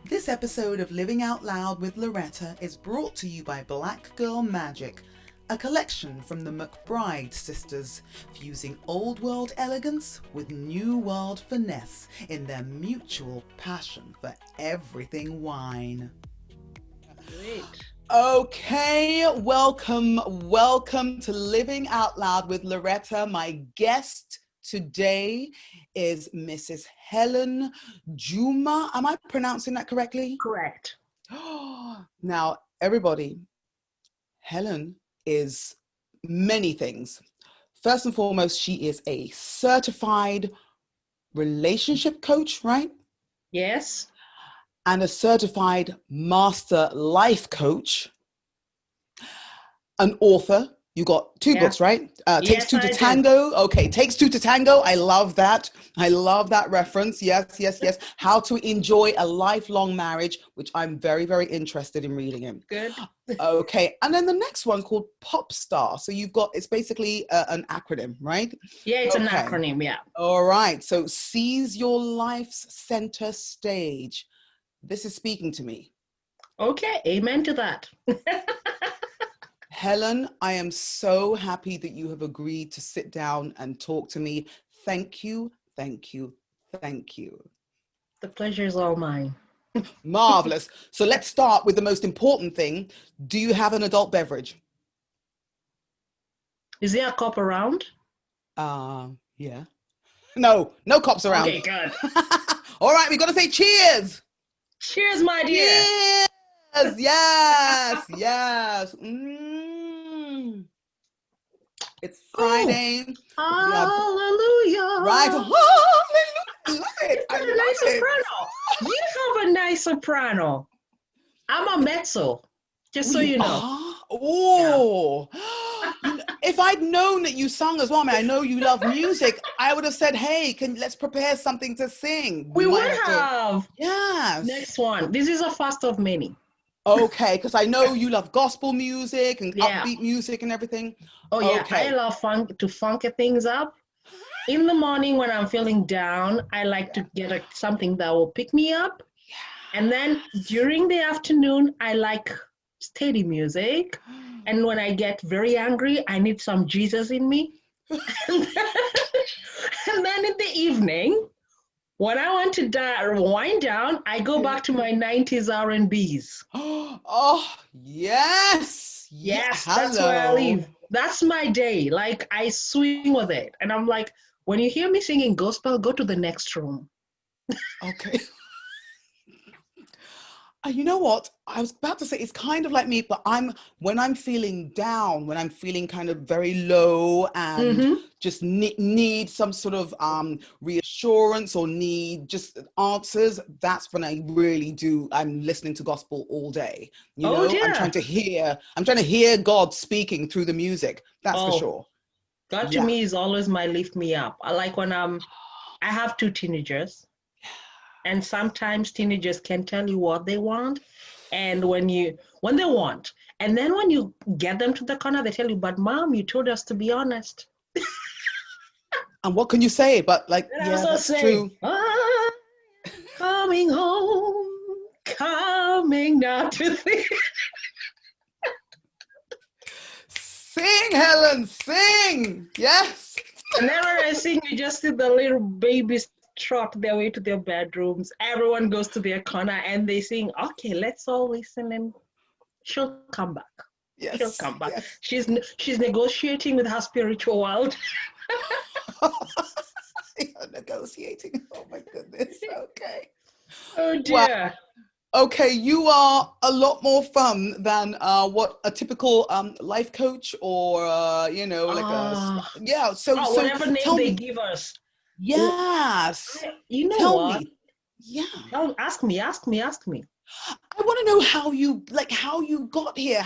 This episode of Living Out Loud with Loretta is brought to you by Black Girl Magic, a collection from the McBride sisters, fusing old world elegance with new world finesse in their mutual passion for everything wine. Great. Okay, welcome to Living Out Loud with Loretta. My guest today is Mrs. Hellen Juma. Am I pronouncing that correctly? Correct. Now, everybody, Hellen is many things. First and foremost, she is a certified relationship coach, right? Yes. And a certified master life coach, an author. You got two books, right? Takes Yes, Two to I do. Tango. Okay, Takes Two to Tango. I love that. I love that reference. Yes. How to enjoy a lifelong marriage, which I'm very, very interested in reading in. Good. Okay, and then the next one called P.O.P.S.T.A.R. So you've got, it's basically an acronym, right? Yeah, it's an Okay. acronym, yeah. All right, so seize your life's center stage. This is speaking to me. Okay, amen to that. Hellen, I am so happy that you have agreed to sit down and talk to me. Thank you. The pleasure is all mine. Marvelous. So let's start with the most important thing. Do you have an adult beverage? Is there a cup around? Yeah. No cops around. Okay, good. All right, we got to say cheers. Cheers, my dear. Cheers. Yes. It's Friday. Hallelujah. Right. Hallelujah. I love it. You've got a nice soprano. You have a nice soprano. I'm a mezzo, just so You you know. are? Yeah. Oh. If I'd known that you sung as well, I know you love music, I would have said, hey, let's prepare something to sing. We might would have. Yes. Next one. This is a first of many. Okay, because I know you love gospel music and Yeah. upbeat music and everything. Oh yeah, Okay. I love funk things up. In the morning when I'm feeling down, I like to get something that will pick me up. And then during the afternoon, I like steady music. And when I get very angry, I need some Jesus in me. And then in the evening, when I want to wind down, I go back to my 90s R&Bs. Oh, yes. Yes, that's where I live. That's my day. Like, I swing with it. And I'm like, when you hear me singing gospel, go to the next room. Okay. You know what? I was about to say it's kind of like me, but when I'm feeling down, when I'm feeling kind of very low and just need some sort of reassurance or need just answers, that's when I really do. I'm listening to gospel all day. You know, Dear. I'm trying to hear God speaking through the music. That's for sure. God to me is always my lift me up. I like when I have two teenagers. And sometimes teenagers can tell you what they want and when they want. And then when you get them to the corner, they tell you, but mom, you told us to be honest. And what can you say? But like, and yeah, that's true. Coming home, coming now to thee. Sing, Hellen, sing. Yes. And then when I sing, you just see the little babies trot their way to their bedrooms. Everyone goes to their corner and they sing, okay, let's all listen and she'll come back. Yes. She'll come back. Yes. She's negotiating with her spiritual world. You're negotiating. Oh my goodness. Okay. Oh dear. Wow. Okay, you are a lot more fun than what a typical life coach or So whatever name they give us. Yes. You know Tell what? me. Yeah. Ask me. I want to know how you got here.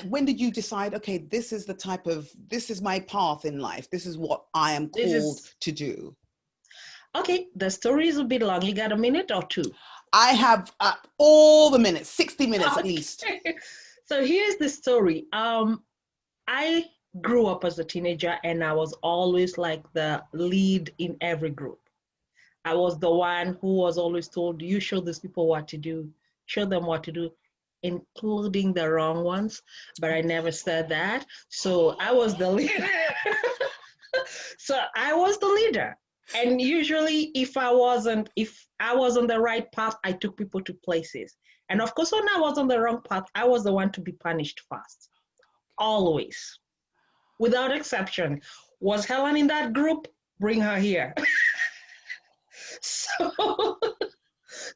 When did you decide, okay, this is my path in life. This is what I am called to do. Okay, the story is a bit long. You got a minute or two? I have all the minutes, 60 minutes at least. So here's the story. I grew up as a teenager and I was always like the lead in every group. I was the one who was always told, you show these people what to do, show them what to do, including the wrong ones. But I never said that. So I was the leader. So I was the leader. And usually if I was on the right path, I took people to places. And of course, when I was on the wrong path, I was the one to be punished first. Always. Without exception. Was Hellen in that group? Bring her here. So,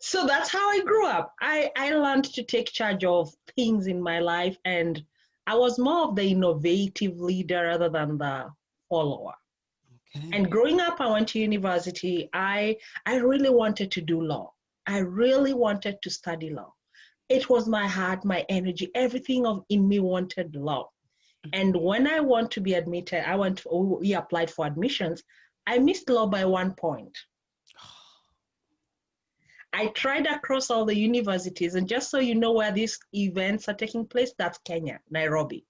so that's how I grew up. I learned to take charge of things in my life, and I was more of the innovative leader rather than the follower. Okay. And growing up, I went to university. I really wanted to do law. I really wanted to study law. It was my heart, my energy, everything in me wanted law. And when I want to be admitted, we applied for admissions. I missed law by 1 point. I tried across all the universities, and just so you know where these events are taking place, that's Kenya, Nairobi.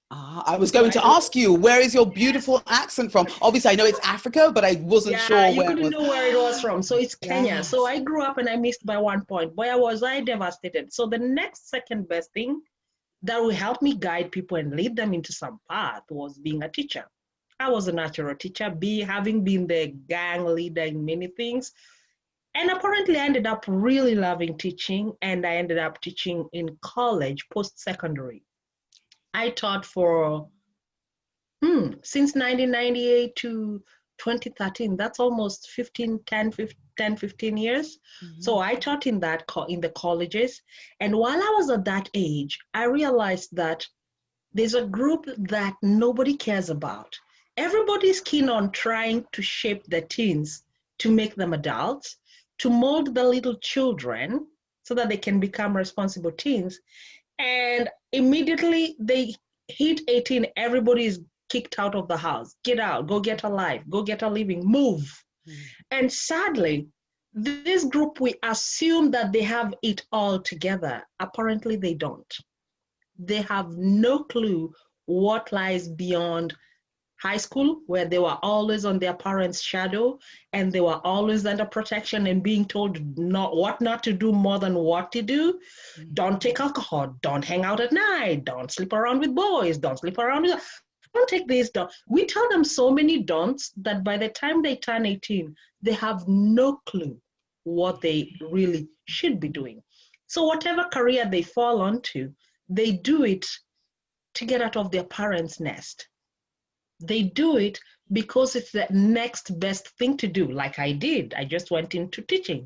I was going to ask you, where is your beautiful accent from? Obviously, I know it's Africa, but I wasn't sure You where it couldn't was. know where it was from. So it's Kenya. Yes. So I grew up and I missed by 1 point. Boy, was I devastated. So the next second best thing that will help me guide people and lead them into some path was being a teacher. I was a natural teacher, having been the gang leader in many things. And apparently I ended up really loving teaching, and I ended up teaching in college, post-secondary. I taught for, since 1998 to 2013, that's almost 15 years. Mm-hmm. So I taught in the colleges. And while I was at that age, I realized that there's a group that nobody cares about. Everybody's keen on trying to shape the teens to make them adults, to mold the little children so that they can become responsible teens. And immediately they hit 18, everybody is kicked out of the house. Get out, go get a life, go get a living, move. And sadly, this group, we assume that they have it all together. Apparently they don't. They have no clue what lies beyond high school, where they were always on their parents' shadow and they were always under protection and being told what not to do more than what to do. Don't take alcohol, don't hang out at night, don't sleep around with boys, don't sleep around with, don't take this, don't. We tell them so many don'ts that by the time they turn 18, they have no clue what they really should be doing. So whatever career they fall onto, they do it to get out of their parents' nest. They do it because it's the next best thing to do, like I did. I just went into teaching.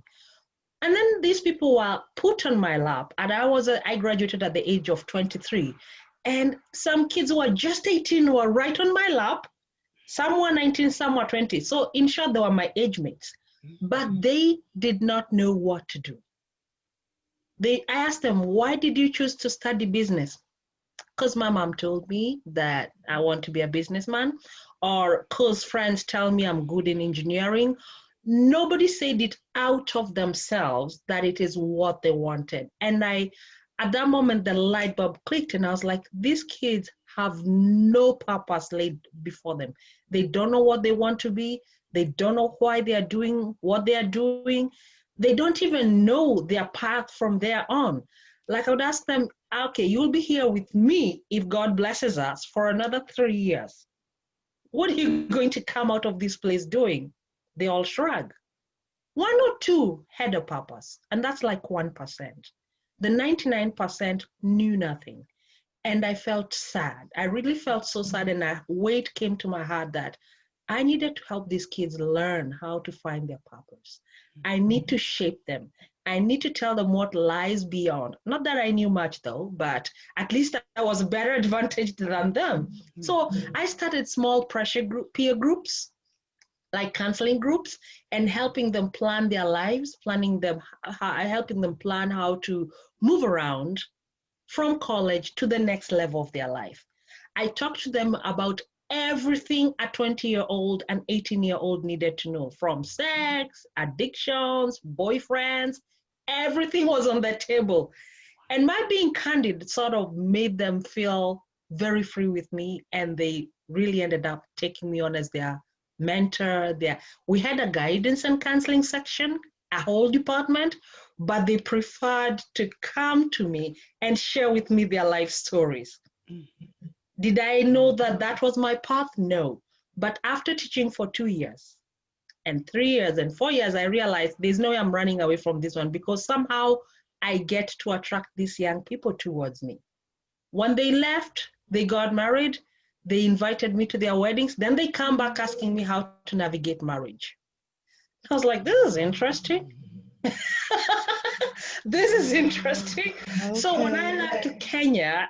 And then these people were put on my lap, and I graduated at the age of 23. And some kids who were just 18 were right on my lap. Some were 19, some were 20. So in short, they were my age mates. But they did not know what to do. I asked them, why did you choose to study business? Because my mom told me that I want to be a businessman, or because friends tell me I'm good in engineering. Nobody said it out of themselves that it is what they wanted. And at that moment, the light bulb clicked, and I was like, these kids have no purpose laid before them. They don't know what they want to be. They don't know why they are doing what they are doing. They don't even know their path from there on. Like I would ask them, okay, you'll be here with me if God blesses us for another 3 years. What are you going to come out of this place doing? They all shrug. 1 or 2 had a purpose, and that's like 1%. The 99% knew nothing. And I felt sad. I really felt so sad, and a weight came to my heart that I needed to help these kids learn how to find their purpose. I need to shape them. I need to tell them what lies beyond. Not that I knew much though, but at least I was better advantaged than them. So I started small peer groups, like counseling groups, and helping them plan their lives, helping them plan how to move around from college to the next level of their life. I talked to them about everything a 20-year-old and 18-year-old needed to know, from sex, addictions, boyfriends, everything was on the table. And my being candid sort of made them feel very free with me, and they really ended up taking me on as their mentor. We had a guidance and counseling section, a whole department, but they preferred to come to me and share with me their life stories. Did I know that that was my path? No. But after teaching for 2 years and 3 years and 4 years, I realized there's no way I'm running away from this one, because somehow I get to attract these young people towards me. When they left, they got married, they invited me to their weddings, then they come back asking me how to navigate marriage. I was like, this is interesting. This is interesting. Okay. So when I left to Kenya,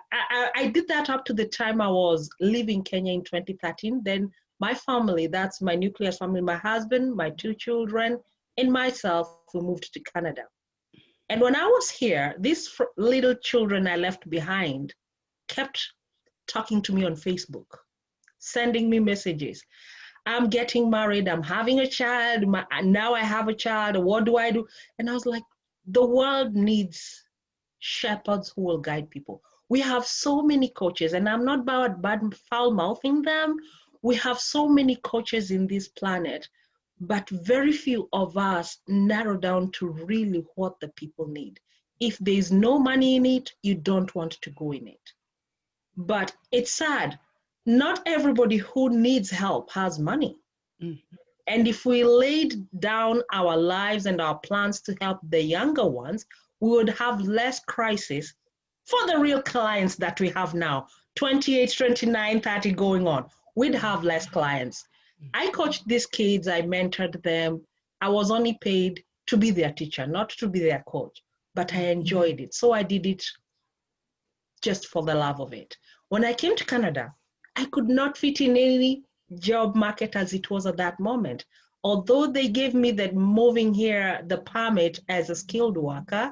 I did that up to the time I was leaving Kenya in 2013. Then my family, that's my nuclear family, my husband, my 2 children, and myself, we moved to Canada. And when I was here, these little children I left behind kept talking to me on Facebook, sending me messages. I'm getting married, I'm having a child, now I have a child, what do I do? And I was like, the world needs shepherds who will guide people. We have so many coaches, and I'm not bad foul-mouthing them. We have so many coaches in this planet, but very few of us narrow down to really what the people need. If there's no money in it, you don't want to go in it. But it's sad. Not everybody who needs help has money. And if we laid down our lives and our plans to help the younger ones, we would have less crisis for the real clients that we have now, 28, 29, 30 going on. We'd have less clients. I coached these kids, I mentored them. I was only paid to be their teacher, not to be their coach, but I enjoyed it. So I did it just for the love of it. When I came to Canada, I could not fit in any job market as it was at that moment. Although they gave me the moving here, the permit as a skilled worker,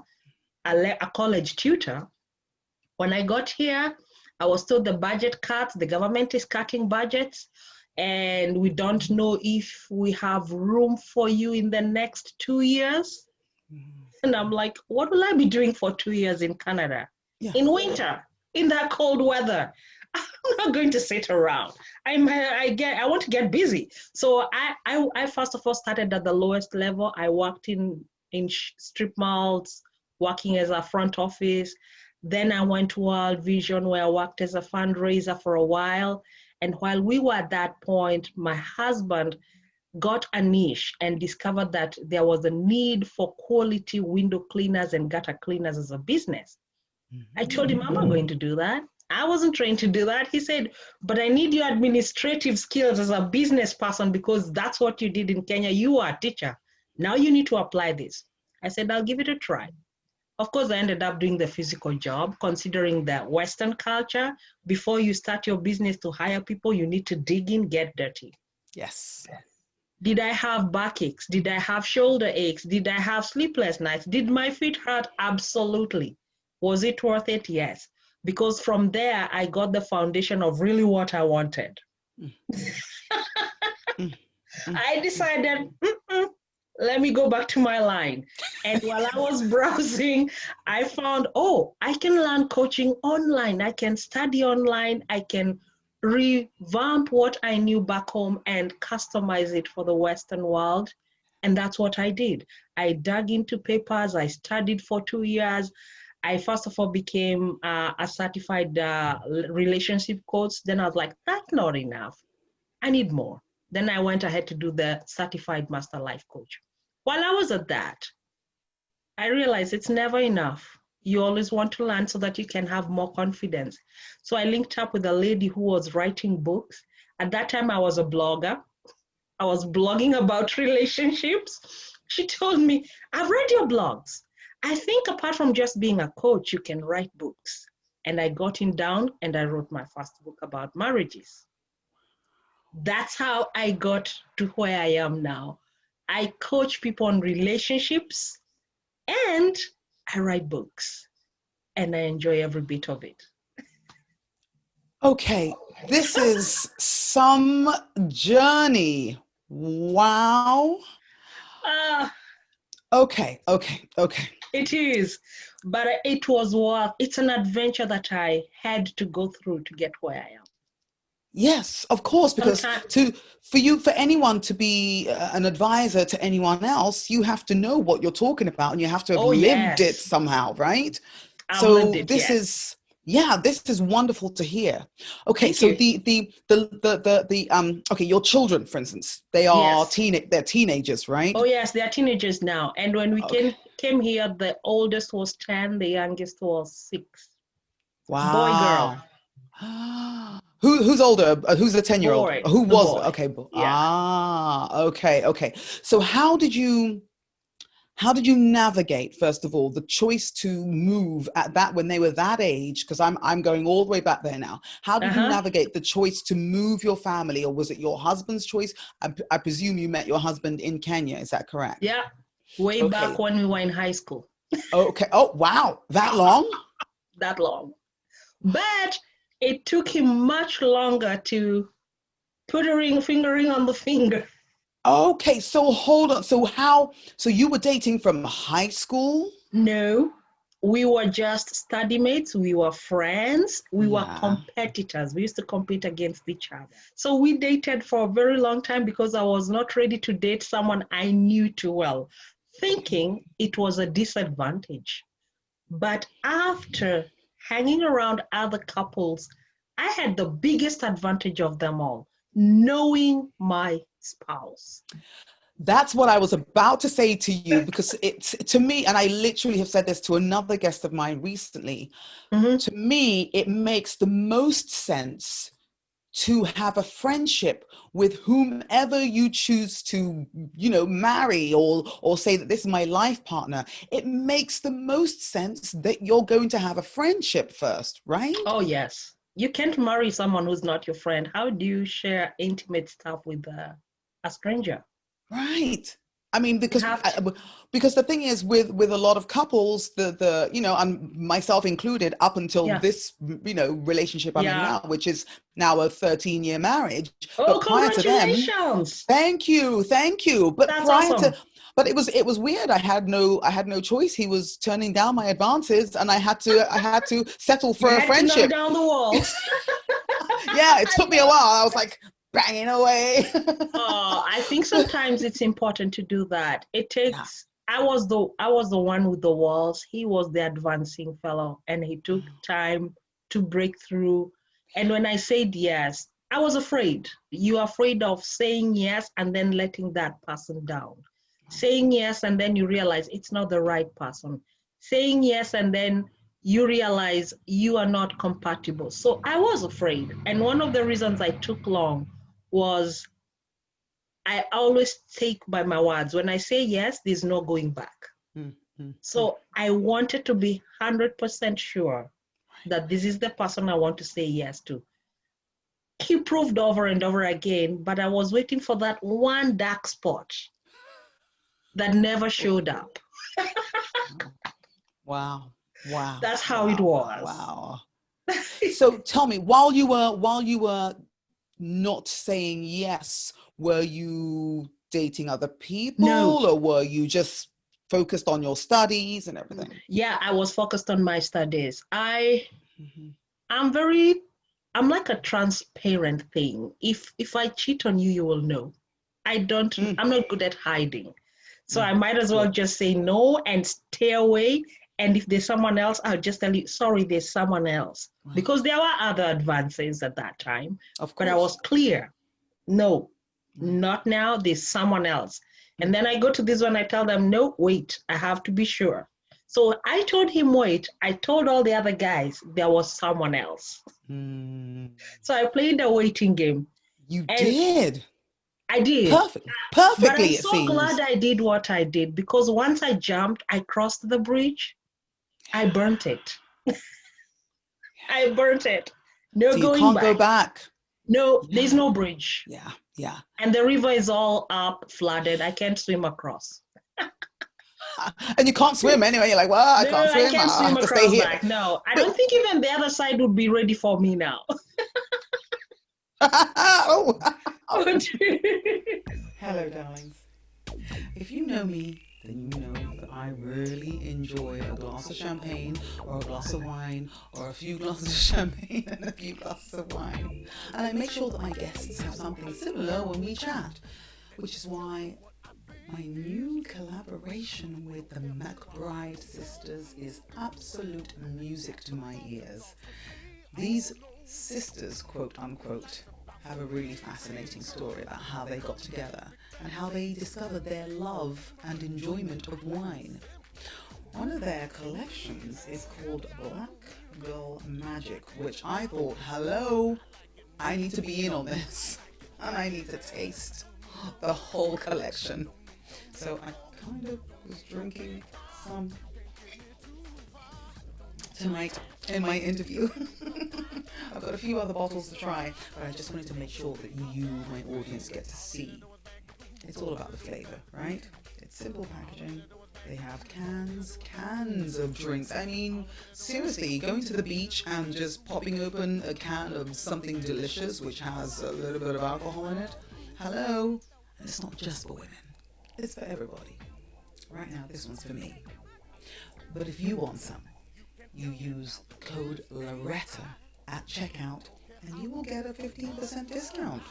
a college tutor, when I got here, I was told the budget cuts, the government is cutting budgets, and we don't know if we have room for you in the next 2 years. And I'm like, what will I be doing for 2 years in Canada? Yeah. In winter, in that cold weather? I'm not going to sit around. I want to get busy. So I first of all started at the lowest level. I worked in strip malls, working as a front office. Then I went to World Vision, where I worked as a fundraiser for a while. And while we were at that point, my husband got a niche and discovered that there was a need for quality window cleaners and gutter cleaners as a business. I told him, I'm not going to do that. I wasn't trained to do that. He said, but I need your administrative skills as a business person, because that's what you did in Kenya. You are a teacher. Now you need to apply this. I said, I'll give it a try. Of course, I ended up doing the physical job, considering the Western culture. Before you start your business to hire people, you need to dig in, get dirty. Yes. Did I have backaches? Did I have shoulder aches? Did I have sleepless nights? Did my feet hurt? Absolutely. Was it worth it? Yes. Because from there, I got the foundation of really what I wanted. I decided, let me go back to my line. And while I was browsing, I found, I can learn coaching online. I can study online. I can revamp what I knew back home and customize it for the Western world. And that's what I did. I dug into papers. I studied for 2 years. I first of all became a certified relationship coach. Then I was like, that's not enough. I need more. Then I went ahead to do the certified master life coach. While I was at that, I realized it's never enough. You always want to learn so that you can have more confidence. So I linked up with a lady who was writing books. At that time, I was a blogger. I was blogging about relationships. She told me, I've read your blogs. I think apart from just being a coach, you can write books. And I got him down and I wrote my first book about marriages. That's how I got to where I am now. I coach people on relationships and I write books, and I enjoy every bit of it. Okay, this is some journey. Wow. Okay. It is, but it was worth. It's an adventure that I had to go through to get where I am. Yes, of course, because Sometimes, for anyone to be an advisor to anyone else, you have to know what you're talking about and you have to have oh lived it yes, somehow, right? I've lived So it. Yes. this is wonderful to hear. Okay, Thank so you. the okay, your children, for instance, Yes. they're teenagers, right? Oh yes, they are teenagers now. And when we Okay. came here, the oldest was 10, the youngest was 6. Boy, girl, Wow. Who's older? Who's the 10-year-old? boy, Who the was boy. okay? Yeah. Okay. So how did you navigate, first of all, the choice to move at that when they were that age? Because I'm going all the way back there now. How did you Uh-huh. navigate the choice to move your family, or was it your husband's choice? I presume you met your husband in Kenya. Is that correct? Yeah. Way back Okay. when we were in high school. Okay. Oh, wow. That long? That long. But it took him much longer to put a fingering on the finger. Okay. So hold on. So you were dating from high school? No, we were just study mates. We were friends. We were Yeah. competitors. We used to compete against each other. So we dated for a very long time because I was not ready to date someone I knew too well, thinking it was a disadvantage. But after hanging around other couples, I had the biggest advantage of them all, knowing my spouse. That's what I was about to say to you, because it's to me, and I literally have said this to another guest of mine recently, Mm-hmm. to me, it makes the most sense to have a friendship with whomever you choose to, marry, or say that this is my life partner. It makes the most sense that you're going to have a friendship first, right? Oh, yes. You can't marry someone who's not your friend. How do you share intimate stuff with a stranger? Right. I mean, You have to. because the thing is, with a lot of couples, and myself included, up until Yeah. this, relationship I'm in Yeah. now, which is now a 13-year marriage. Oh, But prior to them, congratulations. thank you. But That's prior to, awesome. but it was weird. I had no choice. He was turning down my advances, and I had to settle You for a had to knock friendship. down the walls. Yeah, it I took me a know. while. I was like banging away. I think sometimes it's important to do that. It Yeah. takes. I was the one with the walls. He was the advancing fellow, and he took time to break through. And when I said yes, I was afraid. You're afraid of saying yes and then letting that person down. Saying yes and then you realize it's not the right person. Saying yes and then you realize you are not compatible. So I was afraid. And one of the reasons I took long was I always take by my words. When I say yes, there's no going back. Mm, mm, mm. So I wanted to be 100% sure that this is the person I want to say yes to. He proved over and over again, but I was waiting for that one dark spot that never showed up. Wow. Wow. That's how it Wow. was. Wow. So tell me, while you were not saying yes, were you dating other No, people, or were you just focused on your studies and everything? yeah, I was focused on my studies. Mhm. I'm very, I'm like a transparent thing. If I cheat on you, you will know. Mm, I'm not good at hiding. So mm. I might as well Good. just say no and stay away. And if there's someone else, I'll just tell you, sorry, there's someone else. Right. Because there were other advances at that time, Of but I course. was clear. No, Right. not now, there's someone else. And Mm, then I go to this one, I tell them, no, wait, I have to be sure. So I told him, wait, I told all the other guys there was someone else. mm. So I played the waiting game. You And did. I did. Perfect. But I'm Perfectly, it so glad seems. I did what I did because once I jumped, I crossed the bridge, I burnt it. I burnt it. No So you going can't go back. back. No, there's Yeah. no bridge. Yeah. Yeah. And the river is all up, flooded. I can't swim across. And you can't swim anyway. You're like, well, I No, can't I swim. can't I swim have to stay across here. back. No, I But don't think even the other side would be ready for me now. oh, But hello, darlings. If you know me, then you know that I really enjoy a glass of champagne or a glass of wine or a few glasses of champagne and a few glasses of wine. And I make sure that my guests have something similar when we chat, which is why my new collaboration with the McBride sisters is absolute music to my ears. These sisters, quote unquote, have a really fascinating story about how they got together and how they discovered their love and enjoyment of wine. One of their collections is called Black Girl Magic, which I thought, hello, I need to be in on this and I need to taste the whole collection. So I kind of was drinking some tonight in my interview. I've got a few other bottles to try, but I just wanted to make sure that you, my audience, get to see. It's all about the flavor, right? It's simple packaging. They have cans of drinks. I mean, seriously, going to the beach and just popping open a can of something delicious which has a little bit of alcohol in it. Hello? And it's not just for women. It's for everybody. Right now, this one's for me. But if you want some, you use code Loretta at checkout and you will get a 15% discount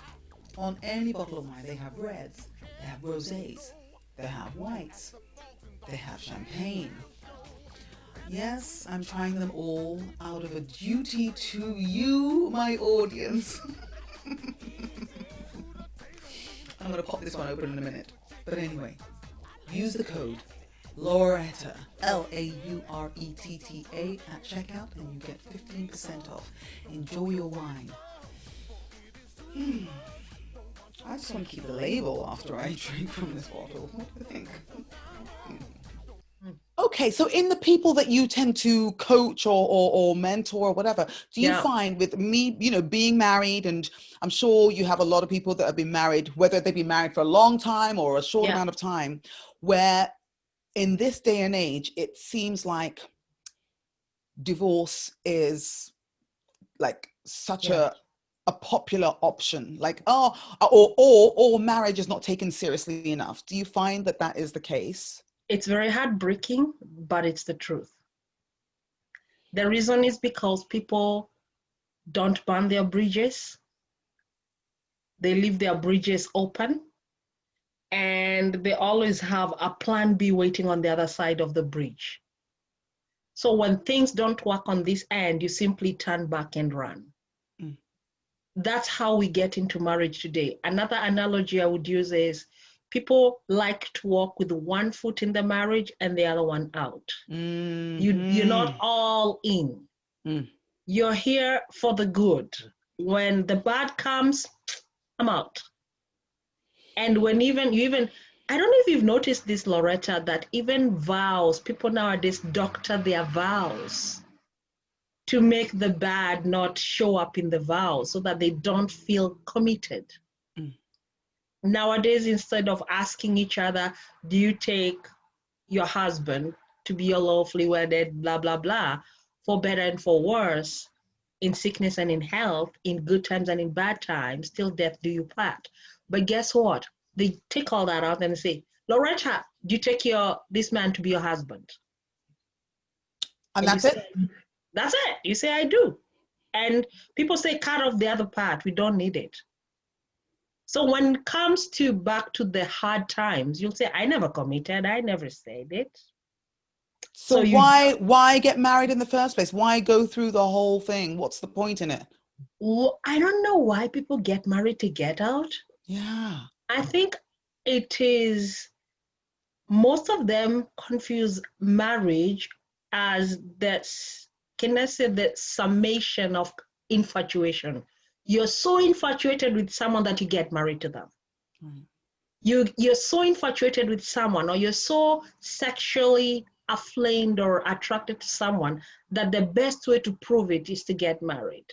on any bottle of wine. They have reds, they have rosés, they have whites, they have champagne. Yes, I'm trying them all out of a duty to you, my audience. I'm going to pop this one open in a minute. But anyway, use the code Loretta, Lauretta at checkout and you get 15% off. Enjoy your wine. I just want to keep the label after I drink from this bottle. What do you think? Okay, so in the people that you tend to coach or mentor or whatever, do you find with me, you know, being married, and I'm sure you have a lot of people that have been married, whether they've been married for a long time or a short amount of time, where in this day and age, it seems like divorce is like such a popular option, like, or marriage is not taken seriously enough. Do you find that that is the case? It's very heartbreaking, but it's the truth. The reason is because people don't burn their bridges. They leave their bridges open, and they always have a plan B waiting on the other side of the bridge. So when things don't work on this end, you simply turn back and run. That's how we get into marriage today. Another analogy I would use is people like to walk with one foot in the marriage and the other one out. You're not all in. You're here for the good. When the bad comes, I'm out. And when I don't know if you've noticed this, Loretta, that even vows, people nowadays doctor their vows to make the bad not show up in the vows so that they don't feel committed. Nowadays, instead of asking each other, do you take your husband to be your lawfully wedded, blah, blah, blah, for better and for worse, in sickness and in health, in good times and in bad times, till death do you part. But guess what? They take all that out and say, Loretta, do you take this man to be your husband? And that's it? That's it. You say, I do. And people say, cut off the other part. We don't need it. So when it comes to back to the hard times, you'll say, I never committed. I never said it. So why get married in the first place? Why go through the whole thing? What's the point in it? Well, I don't know why people get married to get out. Yeah. I think it is, most of them confuse marriage as the summation of infatuation. You're so infatuated with someone that you get married to them. You're so infatuated with someone, or you're so sexually aflamed or attracted to someone that the best way to prove it is to get married.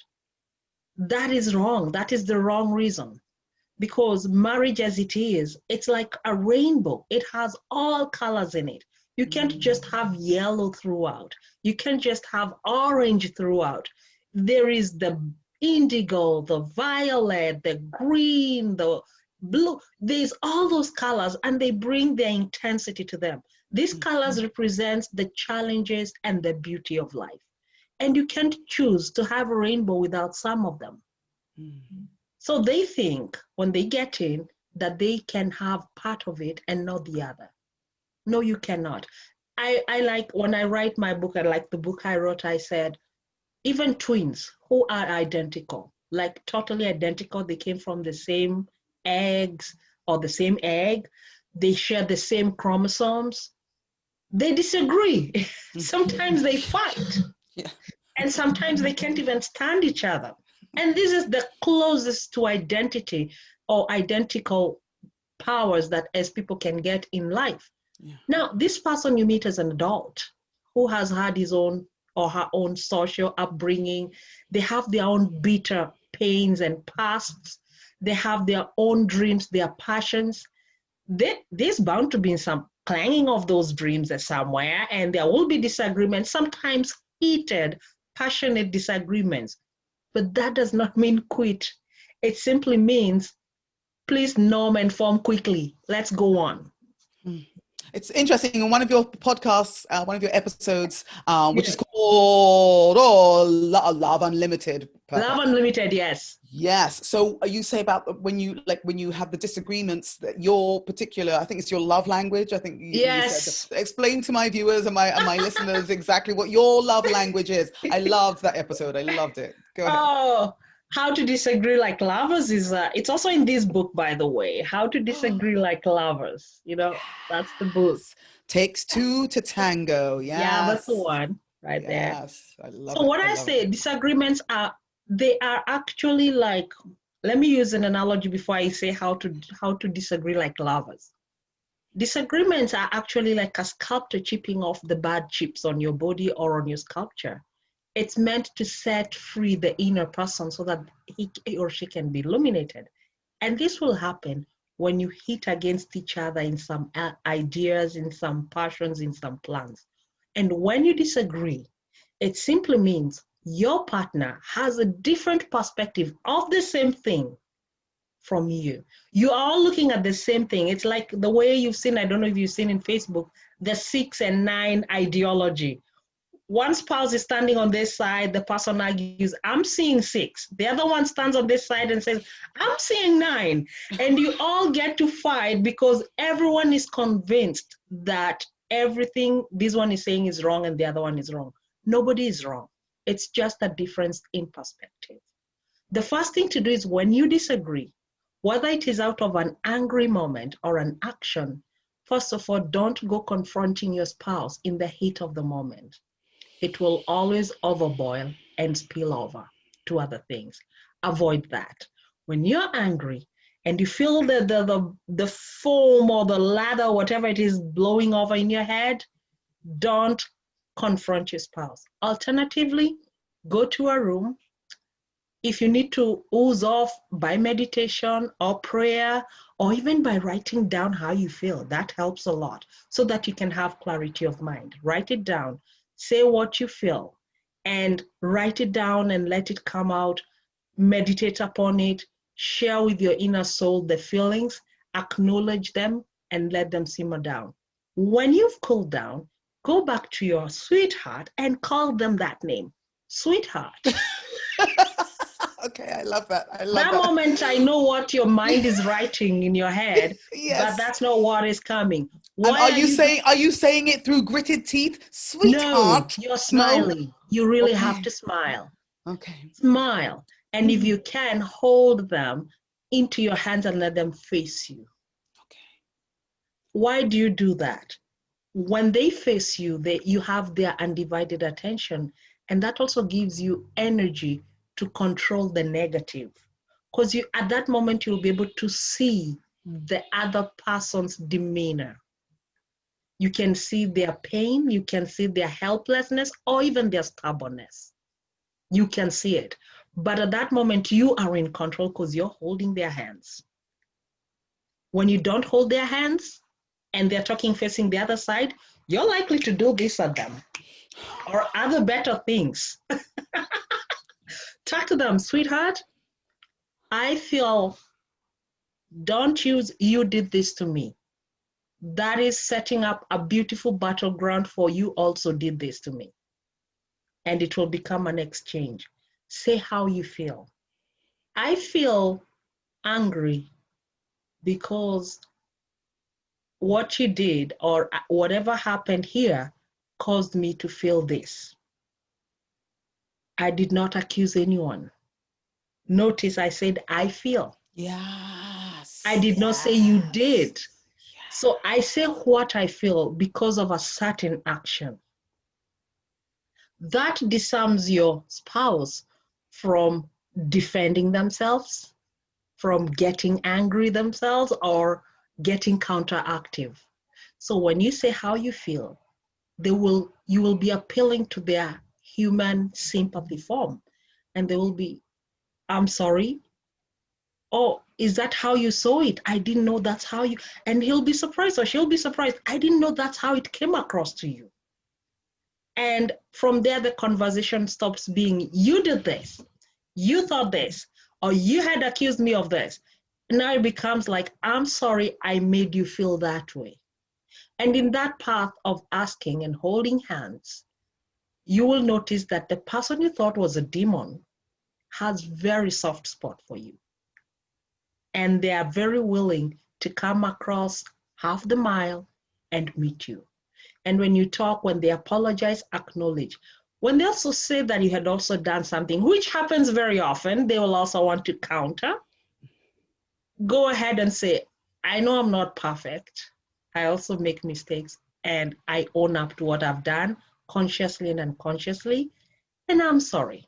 That is wrong. That is the wrong reason. Because marriage as it is, it's like a rainbow. It has all colors in it. You can't just have yellow throughout. You can't just have orange throughout. There is the indigo, the violet, the green, the blue. There's all those colors, and they bring their intensity to them. These colors represent the challenges and the beauty of life. And you can't choose to have a rainbow without some of them. So they think when they get in that they can have part of it and not the other. No, you cannot. I like when I write my book, I like the book I wrote, I said, even twins who are identical, like totally identical, they came from the same eggs or the same egg, they share the same chromosomes, they disagree. Sometimes they fight. Yeah. And sometimes they can't even stand each other. And this is the closest to identity or identical powers that as people can get in life. Yeah. Now, this person you meet as an adult who has had his own or her own social upbringing, they have their own bitter pains and pasts, they have their own dreams, their passions. There's bound to be some clanging of those dreams somewhere, and there will be disagreements, sometimes heated, passionate disagreements. But that does not mean quit. It simply means, please norm and form quickly. Let's go on. It's interesting. In one of your podcasts, one of your episodes, which is called Love Unlimited. Perfect. Love Unlimited, yes. Yes. So you say about when you have the disagreements, that your particular, I think it's your love language. I think you said. Explain to my viewers and my listeners exactly what your love language is. I loved that episode. I loved it. Go ahead. Oh, how to disagree like lovers is it's also in this book, by the way. How to disagree like lovers. You know, that's the book. Takes two to tango. Yes. Yeah, that's the one right there. Yes, I love it. So what I say, disagreements are actually like, let me use an analogy before I say how to disagree like lovers. Disagreements are actually like a sculptor chipping off the bad chips on your body or on your sculpture. It's meant to set free the inner person so that he or she can be illuminated. And this will happen when you hit against each other in some ideas, in some passions, in some plans. And when you disagree, it simply means your partner has a different perspective of the same thing from you. You are all looking at the same thing. It's like the way you've seen, I don't know if you've seen in Facebook, the 6 and 9 ideology. One spouse is standing on this side, the person argues, I'm seeing 6. The other one stands on this side and says, I'm seeing 9. And you all get to fight because everyone is convinced that everything this one is saying is wrong and the other one is wrong. Nobody is wrong. It's just a difference in perspective. The first thing to do is when you disagree, whether it is out of an angry moment or an action, first of all, don't go confronting your spouse in the heat of the moment. It will always overboil and spill over to other things. Avoid that. When you're angry and you feel the foam or the lather, whatever it is, blowing over in your head, don't confront your spouse. Alternatively, go to a room. If you need to ooze off by meditation or prayer, or even by writing down how you feel, that helps a lot so that you can have clarity of mind. Write it down. Say what you feel and write it down and let it come out. Meditate upon it. Share with your inner soul the feelings, acknowledge them, and let them simmer down. When you've cooled down, go back to your sweetheart and call them that name, sweetheart. Okay, I love that. I love that moment, I know what your mind is writing in your head, but that's not what is coming. And are you saying it through gritted teeth, sweetheart? No, you're smiling. No? You really have to smile. Okay. Smile. And if you can, hold them into your hands and let them face you. Okay. Why do you do that? When they face you, you have their undivided attention, and that also gives you energy to control the negative. Because at that moment, you'll be able to see the other person's demeanor. You can see their pain, you can see their helplessness, or even their stubbornness. You can see it. But at that moment, you are in control because you're holding their hands. When you don't hold their hands and they're talking facing the other side, you're likely to do this at them or other better things. Talk to them, sweetheart. I feel, don't use, you did this to me. that is setting up a beautiful battleground for you also did this to me. And it will become an exchange. Say how you feel. I feel angry because what you did or whatever happened here caused me to feel this. I did not accuse anyone. Notice I said, I feel. Yes. I did not say you did. So I say what I feel because of a certain action. That disarms your spouse from defending themselves, from getting angry themselves, or getting counteractive. So when you say how you feel, you will be appealing to their human sympathy form, and they will be, I'm sorry. Oh, is that how you saw it? I didn't know that's how you, and he'll be surprised or she'll be surprised. I didn't know that's how it came across to you. And from there, the conversation stops being, you did this, you thought this, or you had accused me of this. Now it becomes like, I'm sorry, I made you feel that way. And in that path of asking and holding hands, you will notice that the person you thought was a demon has very soft spot for you. And they are very willing to come across half the mile and meet you. And when you talk, when they apologize, acknowledge. When they also say that you had also done something, which happens very often, they will also want to counter. Go ahead and say, I know I'm not perfect. I also make mistakes, and I own up to what I've done consciously and unconsciously, and I'm sorry.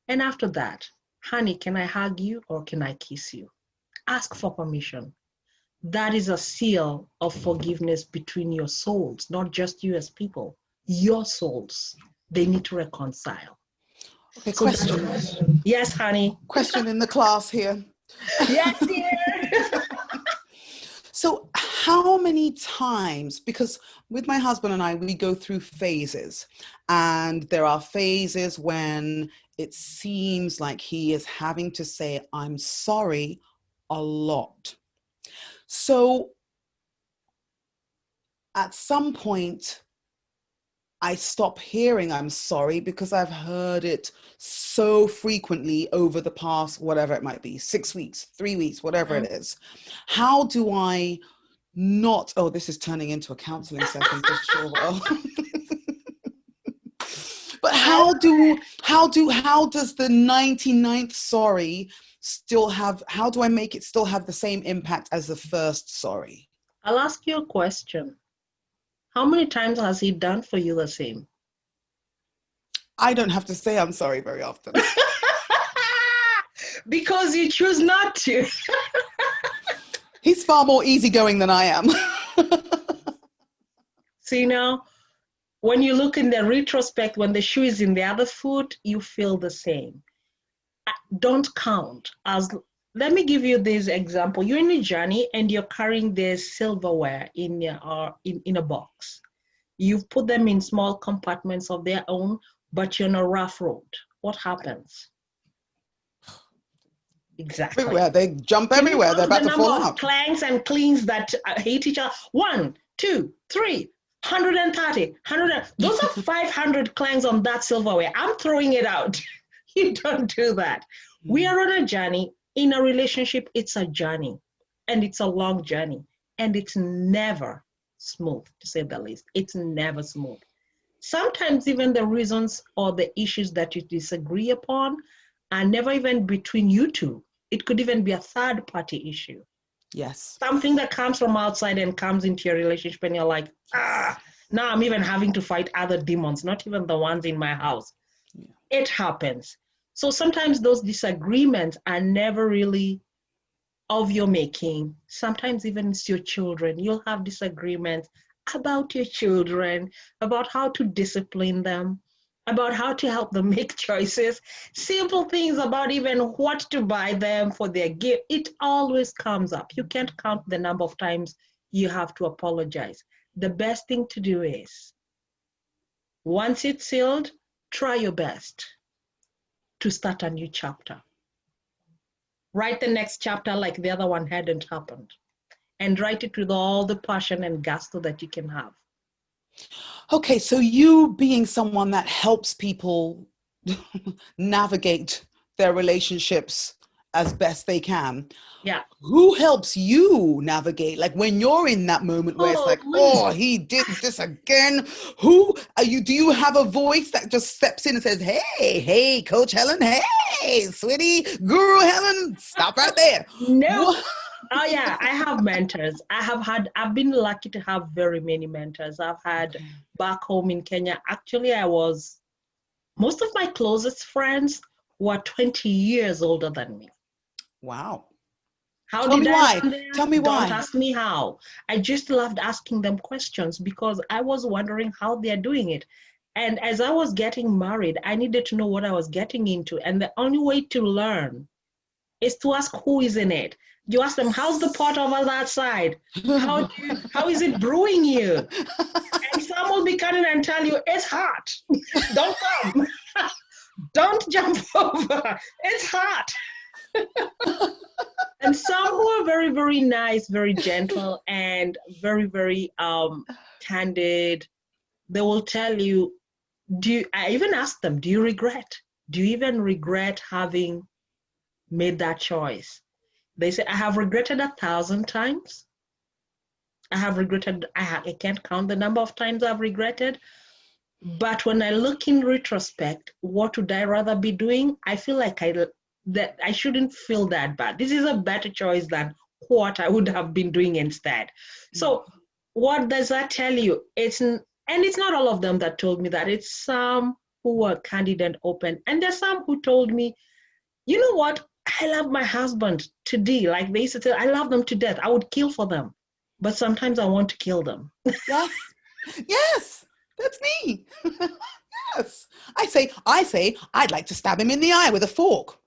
And after that, honey, can I hug you or can I kiss you? Ask for permission. That is a seal of forgiveness between your souls, not just you as people, your souls. They need to reconcile. Okay, So question. Yes, honey. Question in the class here. Yes, dear. So how many times, because with my husband and I, we go through phases, and there are phases when it seems like he is having to say, I'm sorry a lot. So at some point, I stop hearing I'm sorry because I've heard it so frequently over the past, whatever it might be, 6 weeks, 3 weeks, whatever it is. How do I not, oh, this is turning into a counseling session for sure. But how does the 99th sorry still have, how do I make it still have the same impact as the first sorry? I'll ask you a question. How many times has he done for you the same? I don't have to say I'm sorry very often. Because you choose not to. He's far more easygoing than I am. So, when you look in the retrospect, when the shoe is in the other foot, you feel the same. Don't count. Let me give you this example. You're in a journey and you're carrying this silverware in a box. You've put them in small compartments of their own, but you're on a rough road. What happens? Exactly. Everywhere. They jump everywhere. They're about to fall out. Clangs and clings that hit each other. 1, 2, 3, 130, 100. Those are 500 clangs on that silverware. I'm throwing it out. You don't do that. We are on a journey. In a relationship, it's a journey, and it's a long journey, and it's never smooth, to say the least. It's never smooth. Sometimes even the reasons or the issues that you disagree upon are never even between you two. It could even be a third party issue. Yes. Something that comes from outside and comes into your relationship, and you're like, now I'm even having to fight other demons, not even the ones in my house. Yeah. It happens. So sometimes those disagreements are never really of your making. Sometimes even it's your children. You'll have disagreements about your children, about how to discipline them, about how to help them make choices, simple things about even what to buy them for their gift. It always comes up. You can't count the number of times you have to apologize. The best thing to do is, once it's sealed, try your best to start a new chapter. Write the next chapter like the other one hadn't happened. and write it with all the passion and gusto that you can have. Okay, so you being someone that helps people navigate their relationships as best they can, Yeah. who helps you navigate, like when you're in that moment where it's like, Holy. oh, he did this again? Who are you? Do you have a voice that just steps in and says, hey Coach Hellen, hey sweetie guru Hellen, stop right there? No. What? Oh yeah, I have mentors. I've been lucky to have very many mentors. I've had back home in Kenya. Actually, most of my closest friends were 20 years older than me. Wow. How Tell did me I why. land there? Tell me Don't why. ask me how. I just loved asking them questions because I was wondering how they're doing it. And as I was getting married, I needed to know what I was getting into. And the only way to learn is to ask who is in it. You ask them, how's the pot over that side? How is it brewing you? And some will be coming and tell you, it's hot. Don't come. Don't jump over. It's hot. And some who are very, very nice, very gentle, and very, very candid. They will tell you, I even ask them, do you regret? Do you even regret having made that choice? They say, I have regretted 1,000 times. I have regretted, I can't count the number of times I've regretted. But when I look in retrospect, what would I rather be doing? I feel like that I shouldn't feel that bad. This is a better choice than what I would have been doing instead. So what does that tell you? And it's not all of them that told me that. It's some who were candid and open. And there's some who told me, you know what? I love my husband today. Like they used to tell, I love them to death. I would kill for them. But sometimes I want to kill them. Yes. Yes. That's me. Yes. I say, I'd like to stab him in the eye with a fork.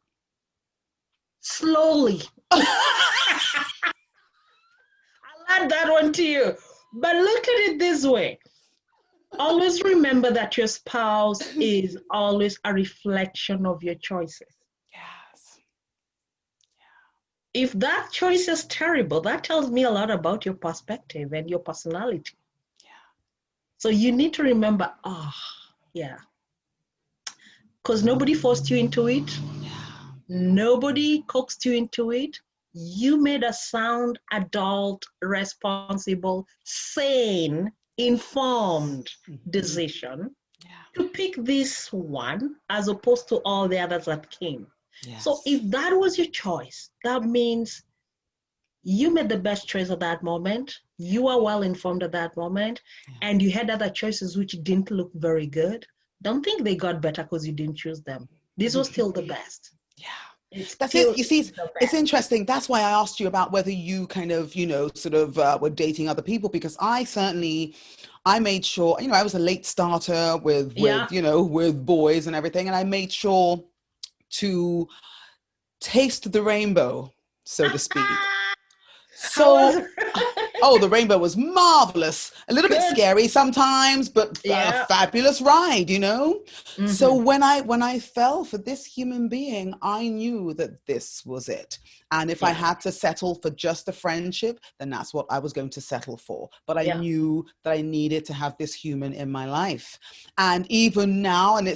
Slowly. I'll add that one to you. But look at it this way. Always remember that your spouse is always a reflection of your choices. Yes. If that choice is terrible, that tells me a lot about your perspective and your personality. Yeah. So you need to remember, yeah. Because nobody forced you into it. Yeah. Nobody coaxed you into it. You made a sound, adult, responsible, sane, informed decision to pick this one as opposed to all the others that came. Yes. So if that was your choice, that means you made the best choice at that moment. You are well informed at that moment, and you had other choices which didn't look very good. Don't think they got better because you didn't choose them. This was still the best. Yeah. It's That's still it. You see, it's interesting. That's why I asked you about whether you kind of, sort of were dating other people, because I made sure, I was a late starter with with boys and everything. And I made sure to taste the rainbow, so to speak. How was So, oh, the rainbow was marvelous. A little bit Good. scary sometimes, but a fabulous ride, So when I fell for this human being, I knew that this was it. And if I had to settle for just a friendship, then that's what I was going to settle for. But I knew that I needed to have this human in my life. And even now, and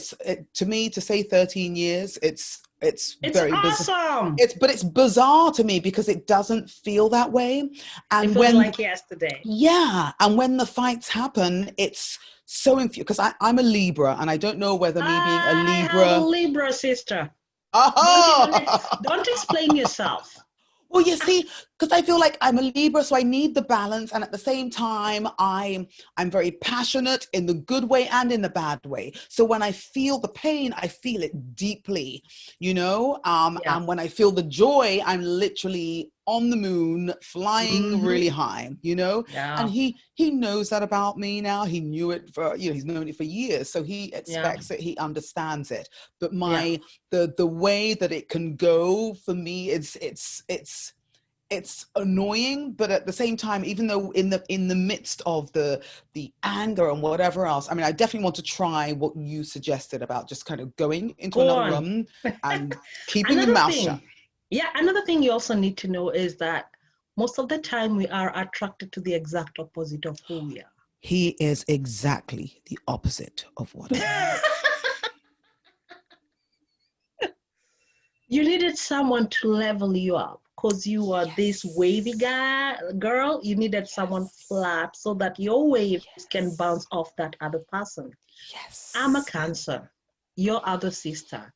to me, to say 13 years, it's very awesome. bizarre. It's bizarre to me because it doesn't feel that way. And it feels like yesterday. Yeah. And when the fights happen, it's so infuriating because I'm a Libra, and I don't know whether me being a Libra. I have a Libra sister. Oh. Don't explain yourself. Well, you see, because I feel like I'm a Libra, so I need the balance. And at the same time, I'm very passionate in the good way and in the bad way. So when I feel the pain, I feel it deeply, and when I feel the joy, I'm literally on the moon, flying really high, and he knows that about me now. He knew it for, he's known it for years. So he expects it, he understands it. But the way that it can go for me, it's annoying, but at the same time, even though in the midst of the anger and whatever else, I mean, I definitely want to try what you suggested about just kind of going into another room and keeping your mouth shut. Yeah, another thing you also need to know is that most of the time we are attracted to the exact opposite of who we are. He is exactly the opposite of what I am. You needed someone to level you up because you are this wavy guy, girl. You needed someone flat so that your waves can bounce off that other person. Yes. I'm a Cancer, your other sister.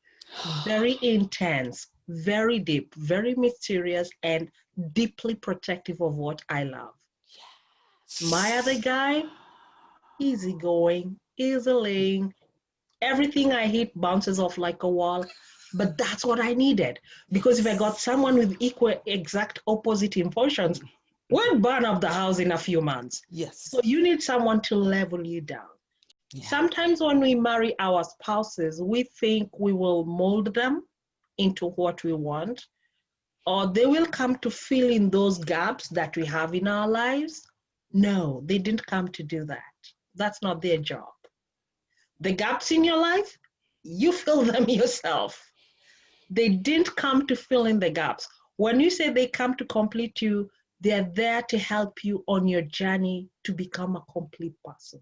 Very intense, very deep, very mysterious, and deeply protective of what I love. Yes. My other guy, easygoing, easylaying. Everything I hit bounces off like a wall. But that's what I needed. Because if I got someone with equal, exact opposite emotions, we'd burn up the house in a few months. Yes. So you need someone to level you down. Yeah. Sometimes when we marry our spouses, we think we will mold them into what we want, or they will come to fill in those gaps that we have in our lives. No, they didn't come to do that. That's not their job. The gaps in your life, you fill them yourself. They didn't come to fill in the gaps. When you say they come to complete you, they're there to help you on your journey to become a complete person.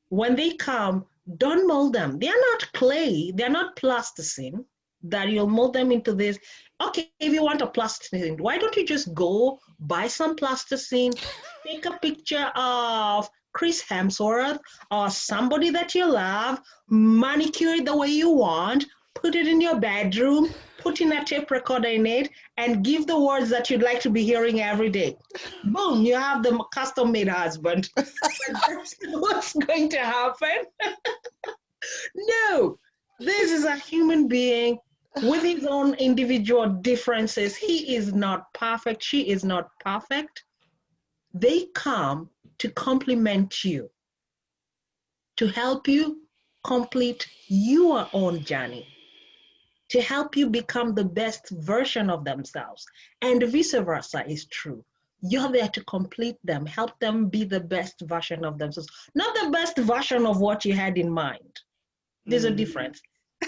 When they come, don't mold them. They're not clay, they're not plasticine that you'll mold them into this. Okay, if you want a plasticine, why don't you just go buy some plasticine, take a picture of Chris Hemsworth or somebody that you love, manicure it the way you want, put it in your bedroom, put in a tape recorder in it, and give the words that you'd like to be hearing every day. Boom, you have the custom-made husband. But that's what's going to happen. No, this is a human being with his own individual differences. He is not perfect. She is not perfect. They come to complement you, to help you complete your own journey, to help you become the best version of themselves. And vice versa is true. You're there to complete them, help them be the best version of themselves, not the best version of what you had in mind. There's a difference. I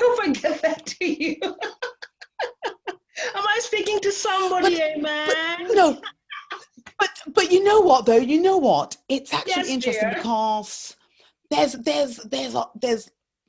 hope I get that to you. Am I speaking to somebody, man? But you know what though? You know what? It's actually Yes, interesting dear. because there's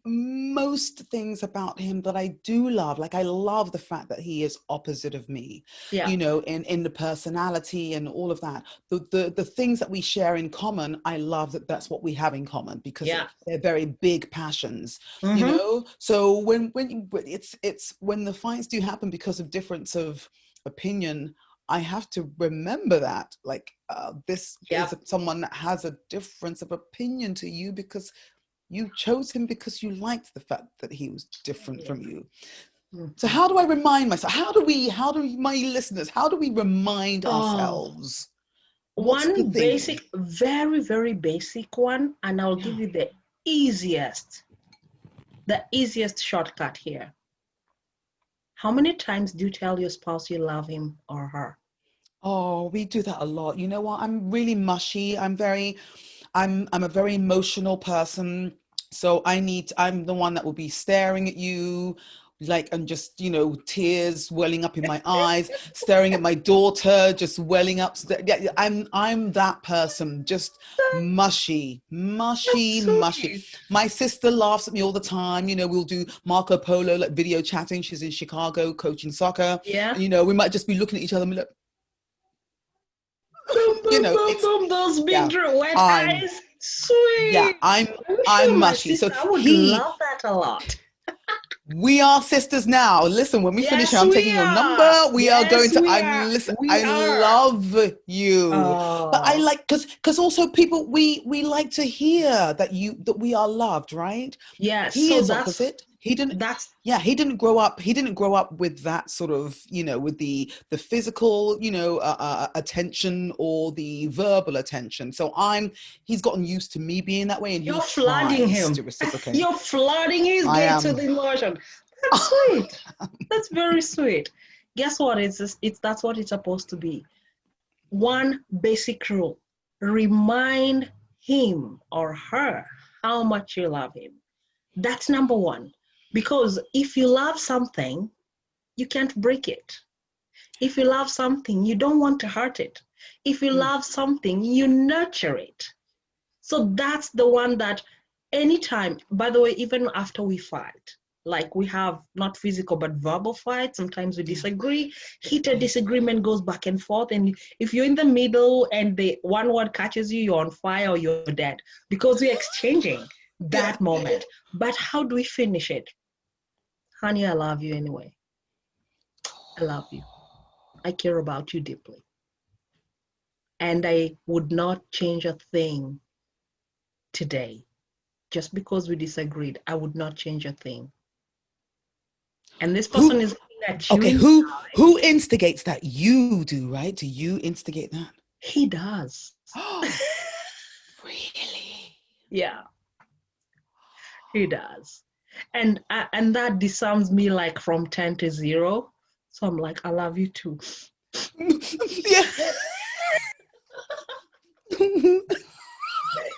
most things about him that I do love. Like I love the fact that he is opposite of me, Yeah. you know, in the personality and all of that. The things that we share in common, I love that that's what we have in common because they're very big passions, you know. So when it's when the fights do happen because of difference of opinion, I have to remember that, like, this is someone that has a difference of opinion to you because you chose him because you liked the fact that he was different from you. So how do I remind myself? How do my listeners, how do we remind ourselves? What's the One thing? basic, very, very basic one, and I'll give you the easiest shortcut here. How many times do you tell your spouse you love him or her? Oh, we do that a lot. You know what? I'm really mushy. I'm a very emotional person. So I'm the one that will be staring at you, like, and just, you know, tears welling up in my eyes, staring at my daughter, just welling up. Yeah, I'm that person, just mushy. My sister laughs at me all the time. You know, we'll do Marco Polo, like video chatting. She's in Chicago coaching soccer. Yeah. And, you know, we might just be looking at each other and be like, boom, boom, you know, boom, boom, those big wet eyes. Sweet. Yeah, I'm mushy. So I would love that a lot. We are sisters now. Listen, when we finish, I'm taking your number. We are going to. I love you. But I like because also people we like to hear that we are loved, right? Yeah. He is opposite. He didn't grow up. He didn't grow up with that sort of, you know, with the physical, you know, attention or the verbal attention. So he's gotten used to me being that way, and you're flooding him to reciprocate. You're flooding his gates with emotion. That's sweet. That's very sweet. Guess what? That's what it's supposed to be. One basic rule: remind him or her how much you love him. That's number one. Because if you love something, you can't break it. If you love something, you don't want to hurt it. If you love something, you nurture it. So that's the one that anytime, by the way, even after we fight, like we have not physical but verbal fight, sometimes we disagree, heated disagreement goes back and forth. And if you're in the middle and the one word catches you, you're on fire or you're dead because we're exchanging that moment. But how do we finish it? Honey, I love you anyway. I love you. I care about you deeply. And I would not change a thing today. Just because we disagreed, I would not change a thing. And this person is looking at you. Okay, who instigates that? You do, right? Do you instigate that? He does. Really? Yeah, he does. And that disarms me like from 10 to 0. So I'm like, I love you too. Yeah.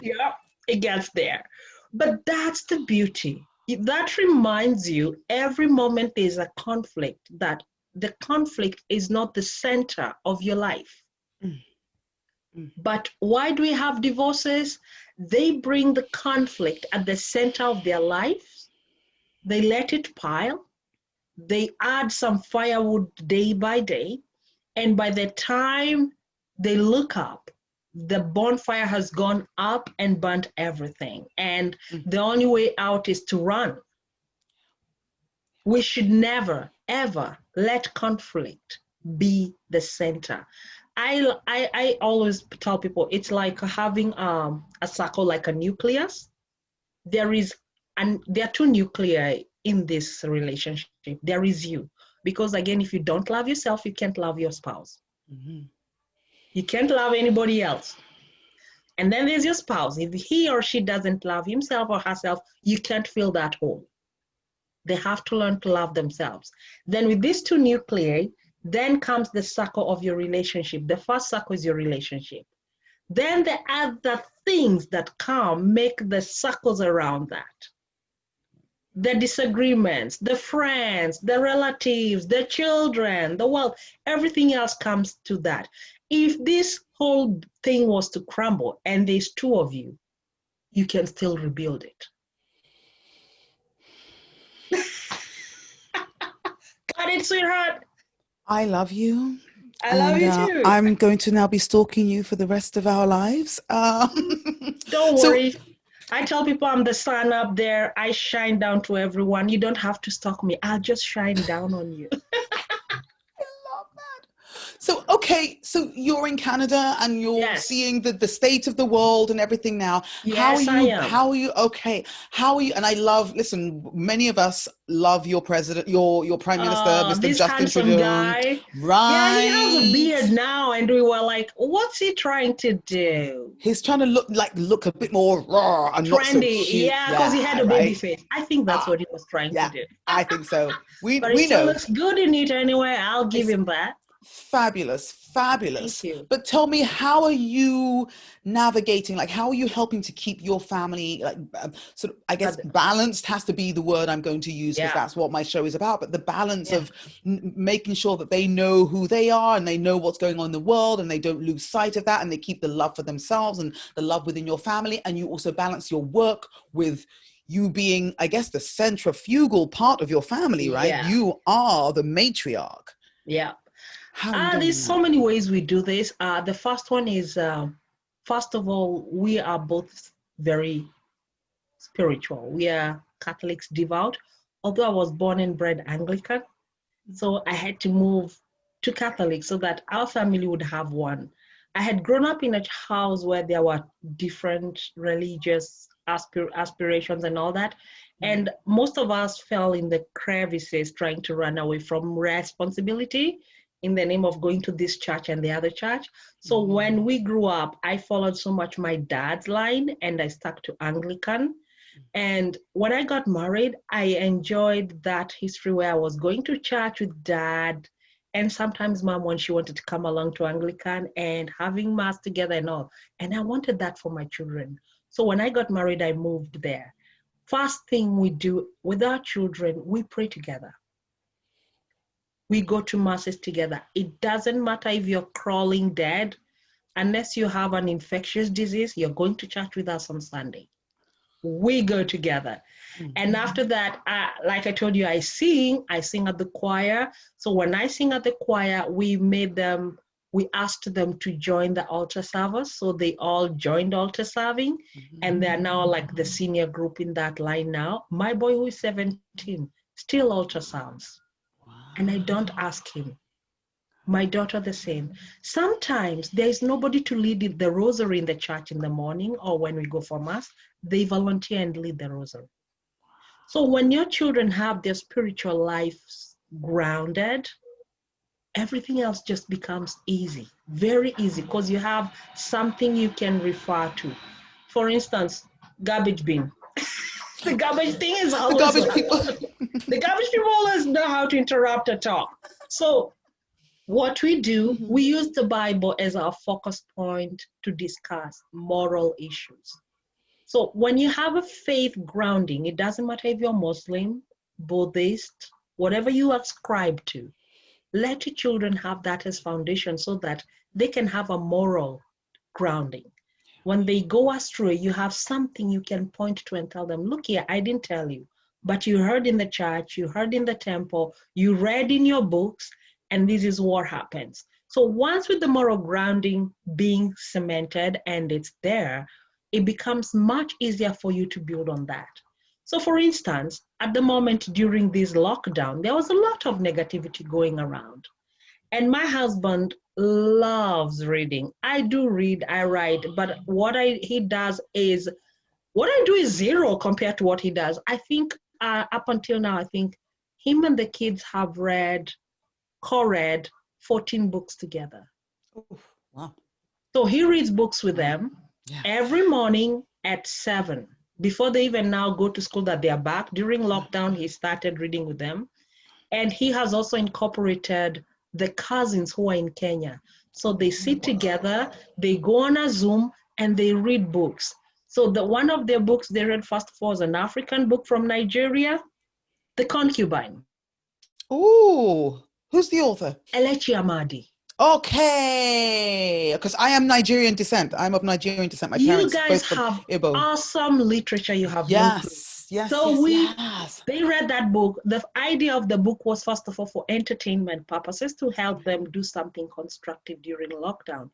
Yeah, it gets there. But that's the beauty. That reminds you every moment there's a conflict, that the conflict is not the center of your life. But why do we have divorces? They bring the conflict at the center of their lives. They let it pile. They add some firewood day by day. And by the time they look up, the bonfire has gone up and burnt everything. And the only way out is to run. We should never, ever let conflict be the center. I always tell people it's like having a circle, like a nucleus. There are two nuclei in this relationship. There is you, because again, if you don't love yourself, you can't love your spouse. You can't love anybody else. And then there's your spouse. If he or she doesn't love himself or herself, you can't fill that hole. They have to learn to love themselves. Then with these two nuclei, then comes the circle of your relationship. The first circle is your relationship. Then the other things that come make the circles around that. The disagreements, the friends, the relatives, the children, the world, everything else comes to that. If this whole thing was to crumble and there's two of you, you can still rebuild it. Got it, sweetheart? I love you. I love you too. I'm going to now be stalking you for the rest of our lives. Don't worry. I tell people I'm the sun up there. I shine down to everyone. You don't have to stalk me. I'll just shine down on you. So, okay, so you're in Canada and you're seeing the state of the world and everything now. Yes, I am. How are you? Okay. How are you? And I love, listen, many of us love your president, your prime minister, Mr. This Justin handsome Trudeau. guy. Right. Yeah, he has a beard now. And we were like, what's he trying to do? He's trying to look a bit more raw and trendy, not so cute. Yeah, because he had a baby face. I think that's what he was trying to do. I think so. But he still looks good in it anyway. I'll give him that. Fabulous. Thank you. But tell me, how are you navigating? Like, how are you helping to keep your family, like, sort of, I guess, balanced has to be the word I'm going to use, because that's what my show is about. But the balance of making sure that they know who they are and they know what's going on in the world and they don't lose sight of that, and they keep the love for themselves and the love within your family. And you also balance your work with you being, I guess, the centrifugal part of your family, right? Yeah. You are the matriarch. Yeah. There's so many ways we do this. The first one is, first of all, we are both very spiritual. We are Catholics, devout. Although I was born and bred Anglican, so I had to move to Catholic so that our family would have one. I had grown up in a house where there were different religious aspirations and all that. And most of us fell in the crevices trying to run away from responsibility in the name of going to this church and the other church. So when we grew up, I followed so much my dad's line and I stuck to Anglican. And when I got married, I enjoyed that history where I was going to church with dad and sometimes mom when she wanted to come along to Anglican and having mass together and all. And I wanted that for my children. So when I got married, I moved there. First thing we do with our children, we pray together. We go to masses together. It doesn't matter if you're crawling dead, unless you have an infectious disease, you're going to church with us on Sunday. We go together. And after that, like I told you, I sing at the choir. So when I sing at the choir, we asked them to join the altar service. So they all joined altar serving. And they're now like the senior group in that line now. My boy, who is 17, still altar serves. Wow. And I don't ask him. My daughter the same. Sometimes there's nobody to lead the rosary in the church in the morning or when we go for mass. They volunteer and lead the rosary. So when your children have their spiritual lives grounded, everything else just becomes easy, very easy, because you have something you can refer to. For instance, garbage bin. The garbage thing is always the garbage people. The garbage people always know how to interrupt a talk. So what we do, we use the Bible as our focus point to discuss moral issues. So when you have a faith grounding, it doesn't matter if you're Muslim, Buddhist, whatever you ascribe to, let your children have that as foundation so that they can have a moral grounding. When they go astray, you have something you can point to and tell them, look here, I didn't tell you, but you heard in the church, you heard in the temple, you read in your books, and this is what happens. So once with the moral grounding being cemented and it's there, it becomes much easier for you to build on that. So for instance, at the moment during this lockdown, there was a lot of negativity going around. And my husband loves reading. I do read, I write, but what he does is, what I do is zero compared to what he does. I think up until now, I think him and the kids have co-read 14 books together. Oof, wow. So he reads books with them every morning at 7. Before they even now go to school that they are back. During lockdown, he started reading with them. And he has also incorporated the cousins who are in Kenya. So they sit together, they go on a Zoom, and they read books. So one of their books they read first of all was an African book from Nigeria, The Concubine. Oh, who's the author? Elechi Amadi. Okay, because I am Nigerian descent. I'm of Nigerian descent. My parents You guys both have Igbo. Awesome literature you have. Yes. So they read that book. The idea of the book was first of all for entertainment purposes to help them do something constructive during lockdown.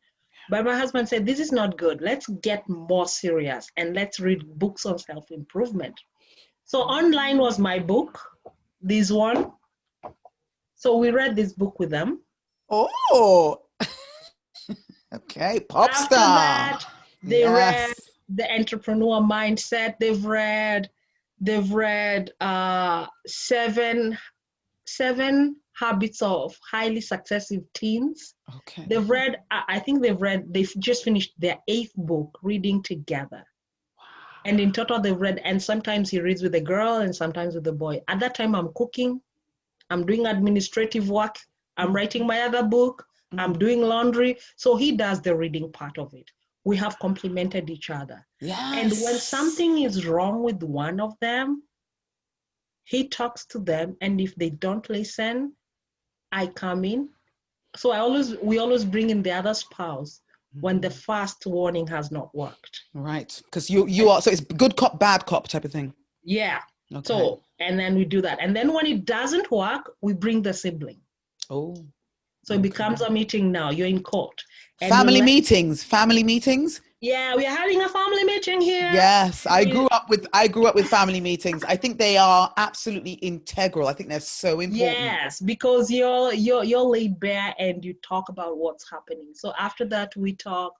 But my husband said, this is not good. Let's get more serious and let's read books on self-improvement. So online was my book, this one. So we read this book with them. Oh, okay. P.O.P.S.T.A.R. After that, they read The Entrepreneur Mindset. They've read 7 Habits of Highly Successful Teens. Okay. They've just finished their 8th book, reading together. Wow. And in total, they've read, and sometimes he reads with a girl and sometimes with a boy. At that time, I'm cooking, I'm doing administrative work, I'm writing my other book, I'm doing laundry. So he does the reading part of it. We have complemented each other. Yes. And when something is wrong with one of them, he talks to them, and if they don't listen, I come in. So we always bring in the other spouse when the first warning has not worked. Right, because you are, so it's good cop, bad cop type of thing. Yeah. Okay. So, and then we do that. And then when it doesn't work, we bring the sibling. Oh. So it becomes a meeting now. You're in court. And family meetings. Yeah, we are having a family meeting here. Yes, I grew up with family meetings. I think they are absolutely integral. I think they're so important. Yes, because you're laid bare and you talk about what's happening. So after that we talk,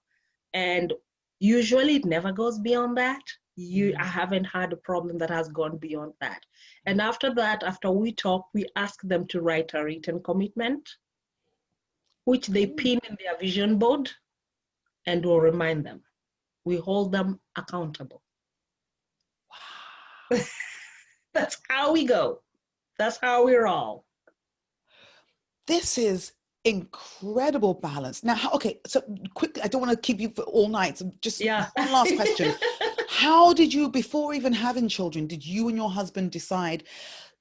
and usually it never goes beyond that. I haven't had a problem that has gone beyond that. And after that, after we talk, we ask them to write a written commitment, which they pin in their vision board, and we'll remind them. We hold them accountable. Wow. That's how we go. That's how we roll. This is incredible balance. Now, okay, so quickly, I don't want to keep you for all night. So just one last question. How did you, before even having children, did you and your husband decide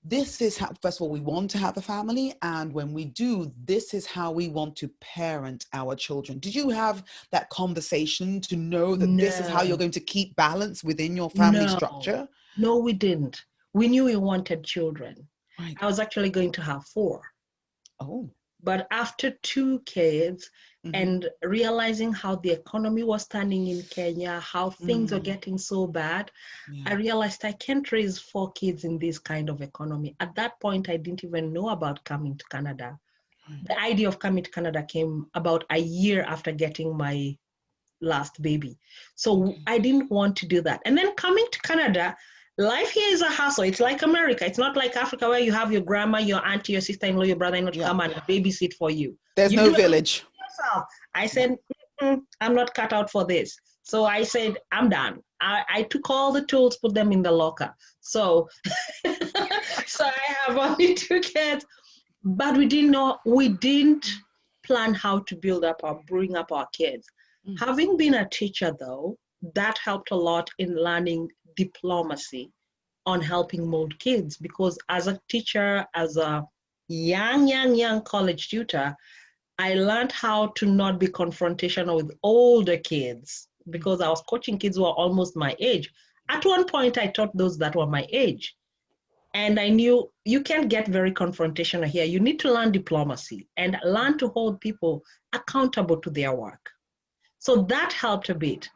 this is how, first of all, we want to have a family. And when we do, this is how we want to parent our children. Did you have that conversation to know that this is how you're No, going to keep balance within your family no, structure? no, we didn't. We knew we wanted children. Right. I was actually going to have four. Oh. But after two kids Mm-hmm. and realizing how the economy was standing in Kenya, how things are Mm. getting so bad, Yeah. I realized I can't raise four kids in this kind of economy. At that point, I didn't even know about coming to Canada. Right. The idea of coming to Canada came about a year after getting my last baby. So Okay. I didn't want to do that. And then coming to Canada, life here is a hassle. It's like America. It's not like Africa where you have your grandma, your auntie, your sister-in-law, your brother-in-law to Yeah. come and babysit for you. There's You no do everything village. yourself. I Yeah. said, I'm not cut out for this. So I said, I'm done. I took all the tools, put them in the locker. So, so I have only two kids, but we didn't plan how to bring up our kids. Mm. Having been a teacher though, that helped a lot in learning diplomacy on helping mold kids, because as a teacher, as a young college tutor, I learned how to not be confrontational with older kids because I was coaching kids who are almost my age. At one point, I taught those that were my age. And I knew you can't get very confrontational here. You need to learn diplomacy and learn to hold people accountable to their work. So that helped a bit.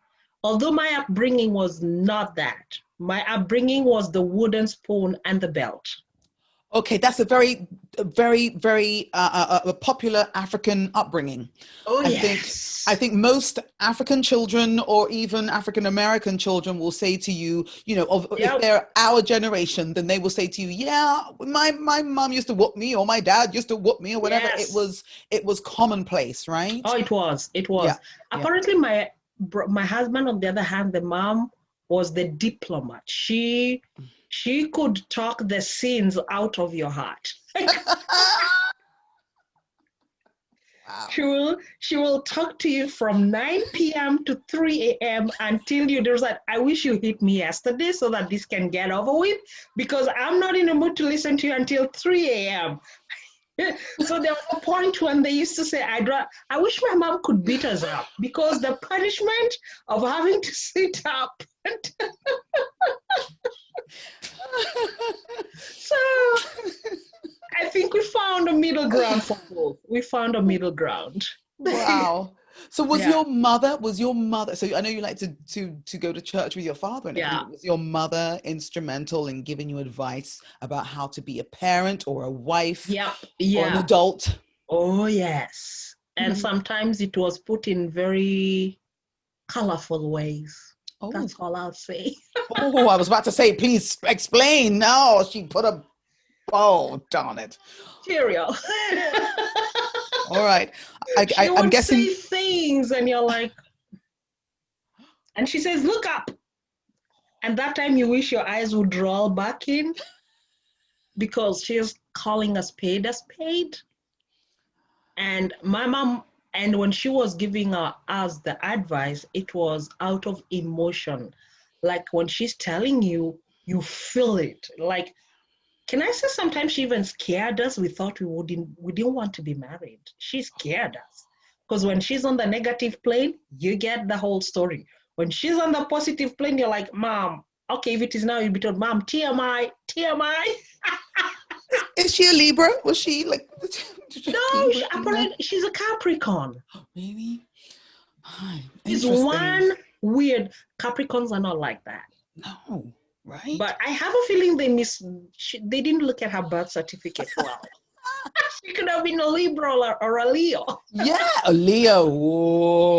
Although my upbringing was not that, my upbringing was the wooden spoon and the belt. Okay, that's a very popular African upbringing. Oh, I think yes. I think most African children or even African American children will say to you, if Yep. they're our generation, then they will say to you, yeah, my mom used to whoop me, or my dad used to whoop me, or whatever. Yes. It was commonplace, right? Oh, it was. It Yeah, was. yeah. Apparently, my husband, on the other hand, the mom was the diplomat. She could talk the sins out of your heart. Wow. She will talk to you from 9 p.m. to 3 a.m. until you decide, I wish you hit me yesterday so that this can get over with, because I'm not in the mood to listen to you until 3 a.m. So there was a point when they used to say, I wish my mom could beat us up, because the punishment of having to sit up. So I think we found a middle ground for both. We found a middle ground. Wow. So Yeah. was your mother, so I know you like to go to church with your father and everything, Yeah. but was your mother instrumental in giving you advice about how to be a parent or a wife Yep. or an Yeah. adult? Oh, yes. And Mhm. sometimes it was put in very colorful ways. Oh, That's all I'll say. I was about to say, please explain. No, she put a, oh, darn it. Material. All right. She I'm would guessing. say things and you're like, and she says, look up. And that time you wish your eyes would roll back in, because she's calling a spade. And my mom, and when she was giving us the advice, it was out of emotion. Like when she's telling you, you feel it. Like, can I say sometimes she even scared us? We thought we didn't want to be married. She scared us. Because when she's on the negative plane, you get the whole story. When she's on the positive plane, you're like, Mom, okay, if it is now, you'll be told, Mom, TMI, TMI. Is she a Libra? Was she like No, Libra? No. apparently she's a Capricorn. Maybe. She's Interesting. one weird. Capricorns are not like that. No, right? But I have a feeling they didn't look at her birth certificate well. She could have been a Libra or a Leo. Yeah, a Leo.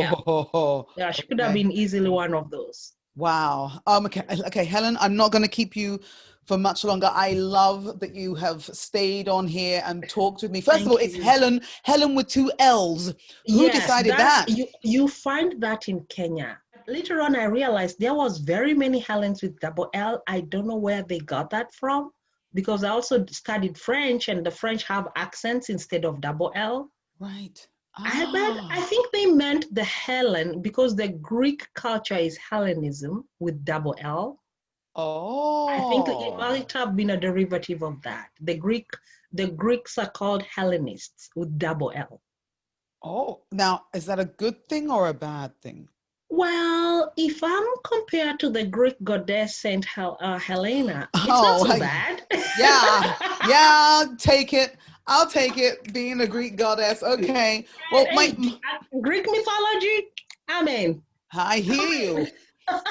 Yeah. Whoa. Yeah, she could have Okay. been easily one of those. Wow. Okay, Helen, I'm not going to keep you for much longer. I love that you have stayed on here and talked with me. First of all, Thank it's you. Helen with two L's. Who Yes, decided that that? you find that in Kenya. Later on, I realized there was very many Helens with double L. I don't know where they got that from, because I also studied French, and the French have accents instead of double L. Right. But I Ah, think they meant the Hellen, because the Greek culture is Hellenism with double L. I think it Oh. might have been a derivative of that. The Greeks are called Hellenists with double L. Oh, now is that a good thing or a bad thing? Well, if I'm compared to the Greek goddess Helena, it's not Oh, so bad. yeah, yeah, take it. I'll take it. Being a Greek goddess. Okay. Well, Hey, Greek mythology, amen. I hear you.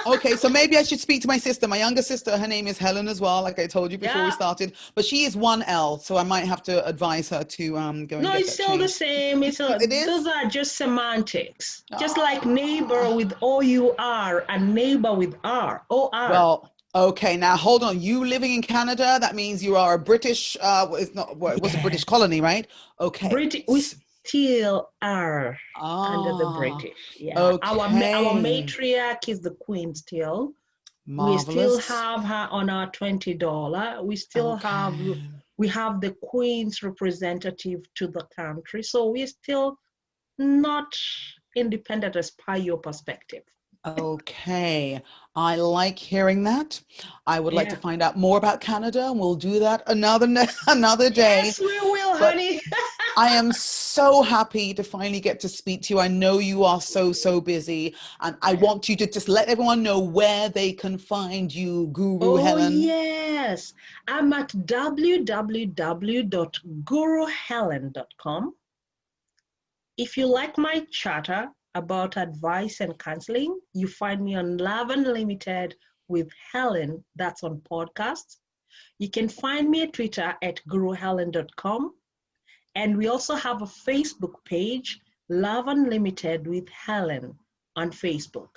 Okay, so maybe I should speak to my sister. My younger sister, her name is Helen as well, like I told you before we Yeah. started. But she is one L, so I might have to advise her to go and No, get it's that still the changed. same. It is? Those are just semantics. Just like neighbor Ah. with O-U-R and neighbor with R, O-R. Well, okay, now hold on. You living in Canada, that means you are a British, it's not, well, it was a British Yes. colony, right? Okay. British, we still are under the Ah, British. Yeah. Our okay. matriarch is the queen still. We still Marvelous. have her on our $20. Okay. We have the queen's representative to the country. So we're still not independent as per your perspective. Okay. I like hearing that. I would like to Yeah. find out more about Canada, and we'll do that another another day. Yes, we will, But honey. I am so happy to finally get to speak to you. I know you are so busy, and I want you to just let everyone know where they can find you, Guru Oh, Hellen. yes. I'm at www.guruhellen.com. If you like my chatter about advice and counseling, you find me on Love Unlimited with Hellen. That's on podcasts. You can find me at Twitter at guruhellen.com. And we also have a Facebook page, Love Unlimited with Hellen on Facebook.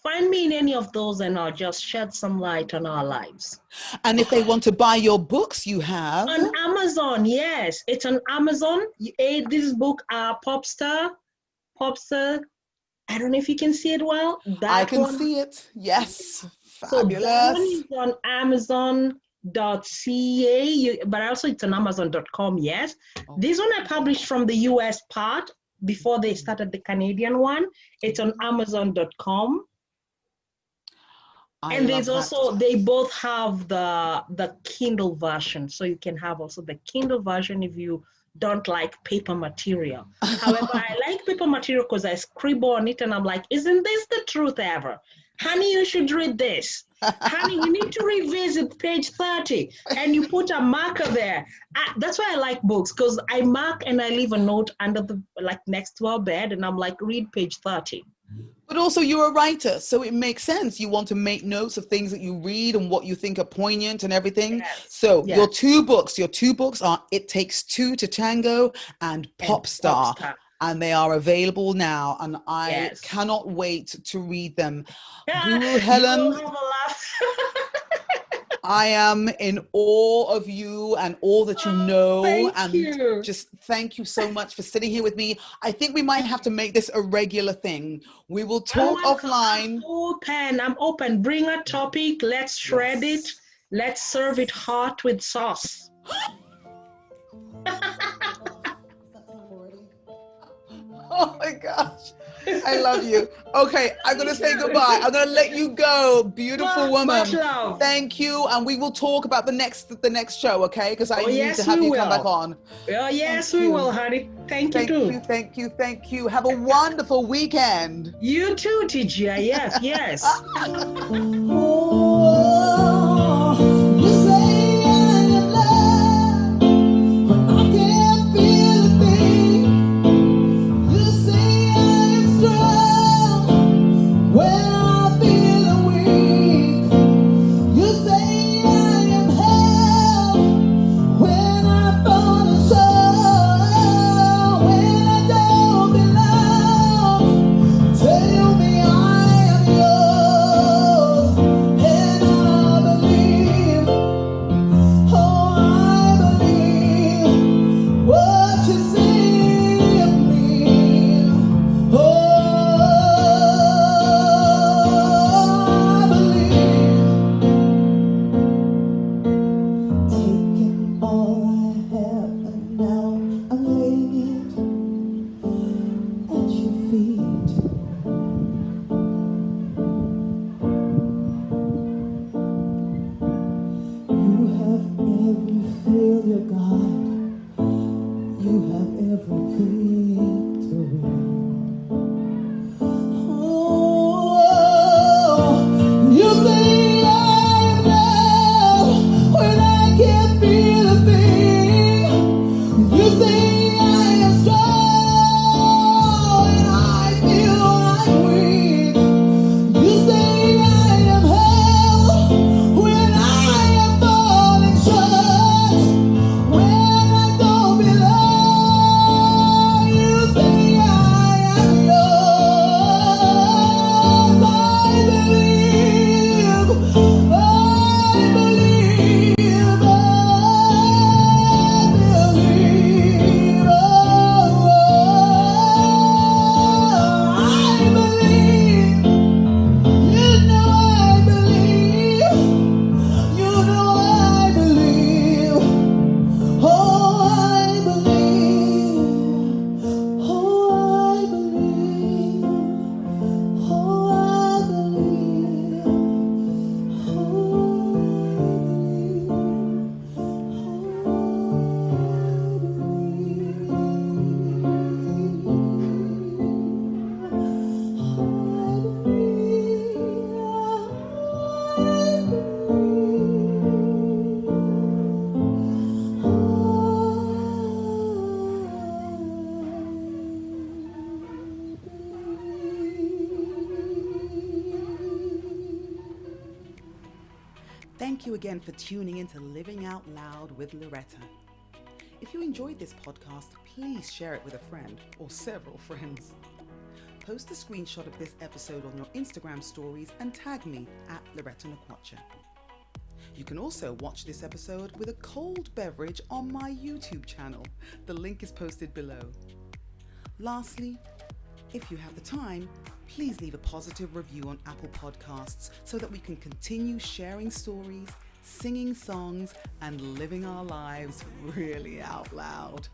Find me in any of those and I'll just shed some light on our lives. And if they want to buy your books, you have. On Amazon, yes, it's on Amazon. This book, P.O.P.S.T.A.R. P.O.P.S.T.A.R. I don't know if you can see it well. I That can one. see it. Yes. So that one Fabulous. is on Amazon.ca, but also it's on Amazon.com, yes. Oh, This one I published from the US part before they started the Canadian one. It's on Amazon.com. I And there's love that. also, they both have the Kindle version. So you can have also the Kindle version if you don't like paper material. However, I like paper material because I scribble on it and I'm like, isn't this the truth ever? Honey, you should read this. Honey, we need to revisit page 30. And you put a marker there. That's why I like books, because I mark and I leave a note under next to our bed and I'm like, read page 30. But also you're a writer, so it makes sense. You want to make notes of things that you read and what you think are poignant and everything. Yes, So yes. your two books are It Takes Two to Tango and And P.O.P.S.T.A.R. P.O.P.S.T.A.R. And they are available now, and I Yes. cannot wait to read them. Yeah, Guru you will Hellen, have a laugh. I am in awe of you and all that you Oh, know. thank And you. just thank you so much for sitting here with me. I think we might have to make this a regular thing. We will I'm talk welcome. offline. I'm open. Bring a topic. Let's shred it. Yes. Let's serve it hot with sauce. Oh my gosh. I love you. Okay, I'm going to say You. goodbye. I'm going to let you go, beautiful Much woman. love. Thank you, and we will talk about the next show, okay? Because I Oh, need to yes, we have you come back will. on. Oh, yes, Thank we you. will, honey. Thank you, Thank too. you, thank you, thank you. Have a wonderful weekend. You too, TGI. Yes, yes. Tell me I am yours. Thank you again for tuning in to Living Out Loud with Loretta. If you enjoyed this podcast, please share it with a friend or several friends. Post a screenshot of this episode on your Instagram stories and tag me at Loretta Nakwacha. You can also watch this episode with a cold beverage on my YouTube channel. The link is posted below. Lastly, if you have the time, please leave a positive review on Apple Podcasts so that we can continue sharing stories, singing songs, and living our lives really out loud.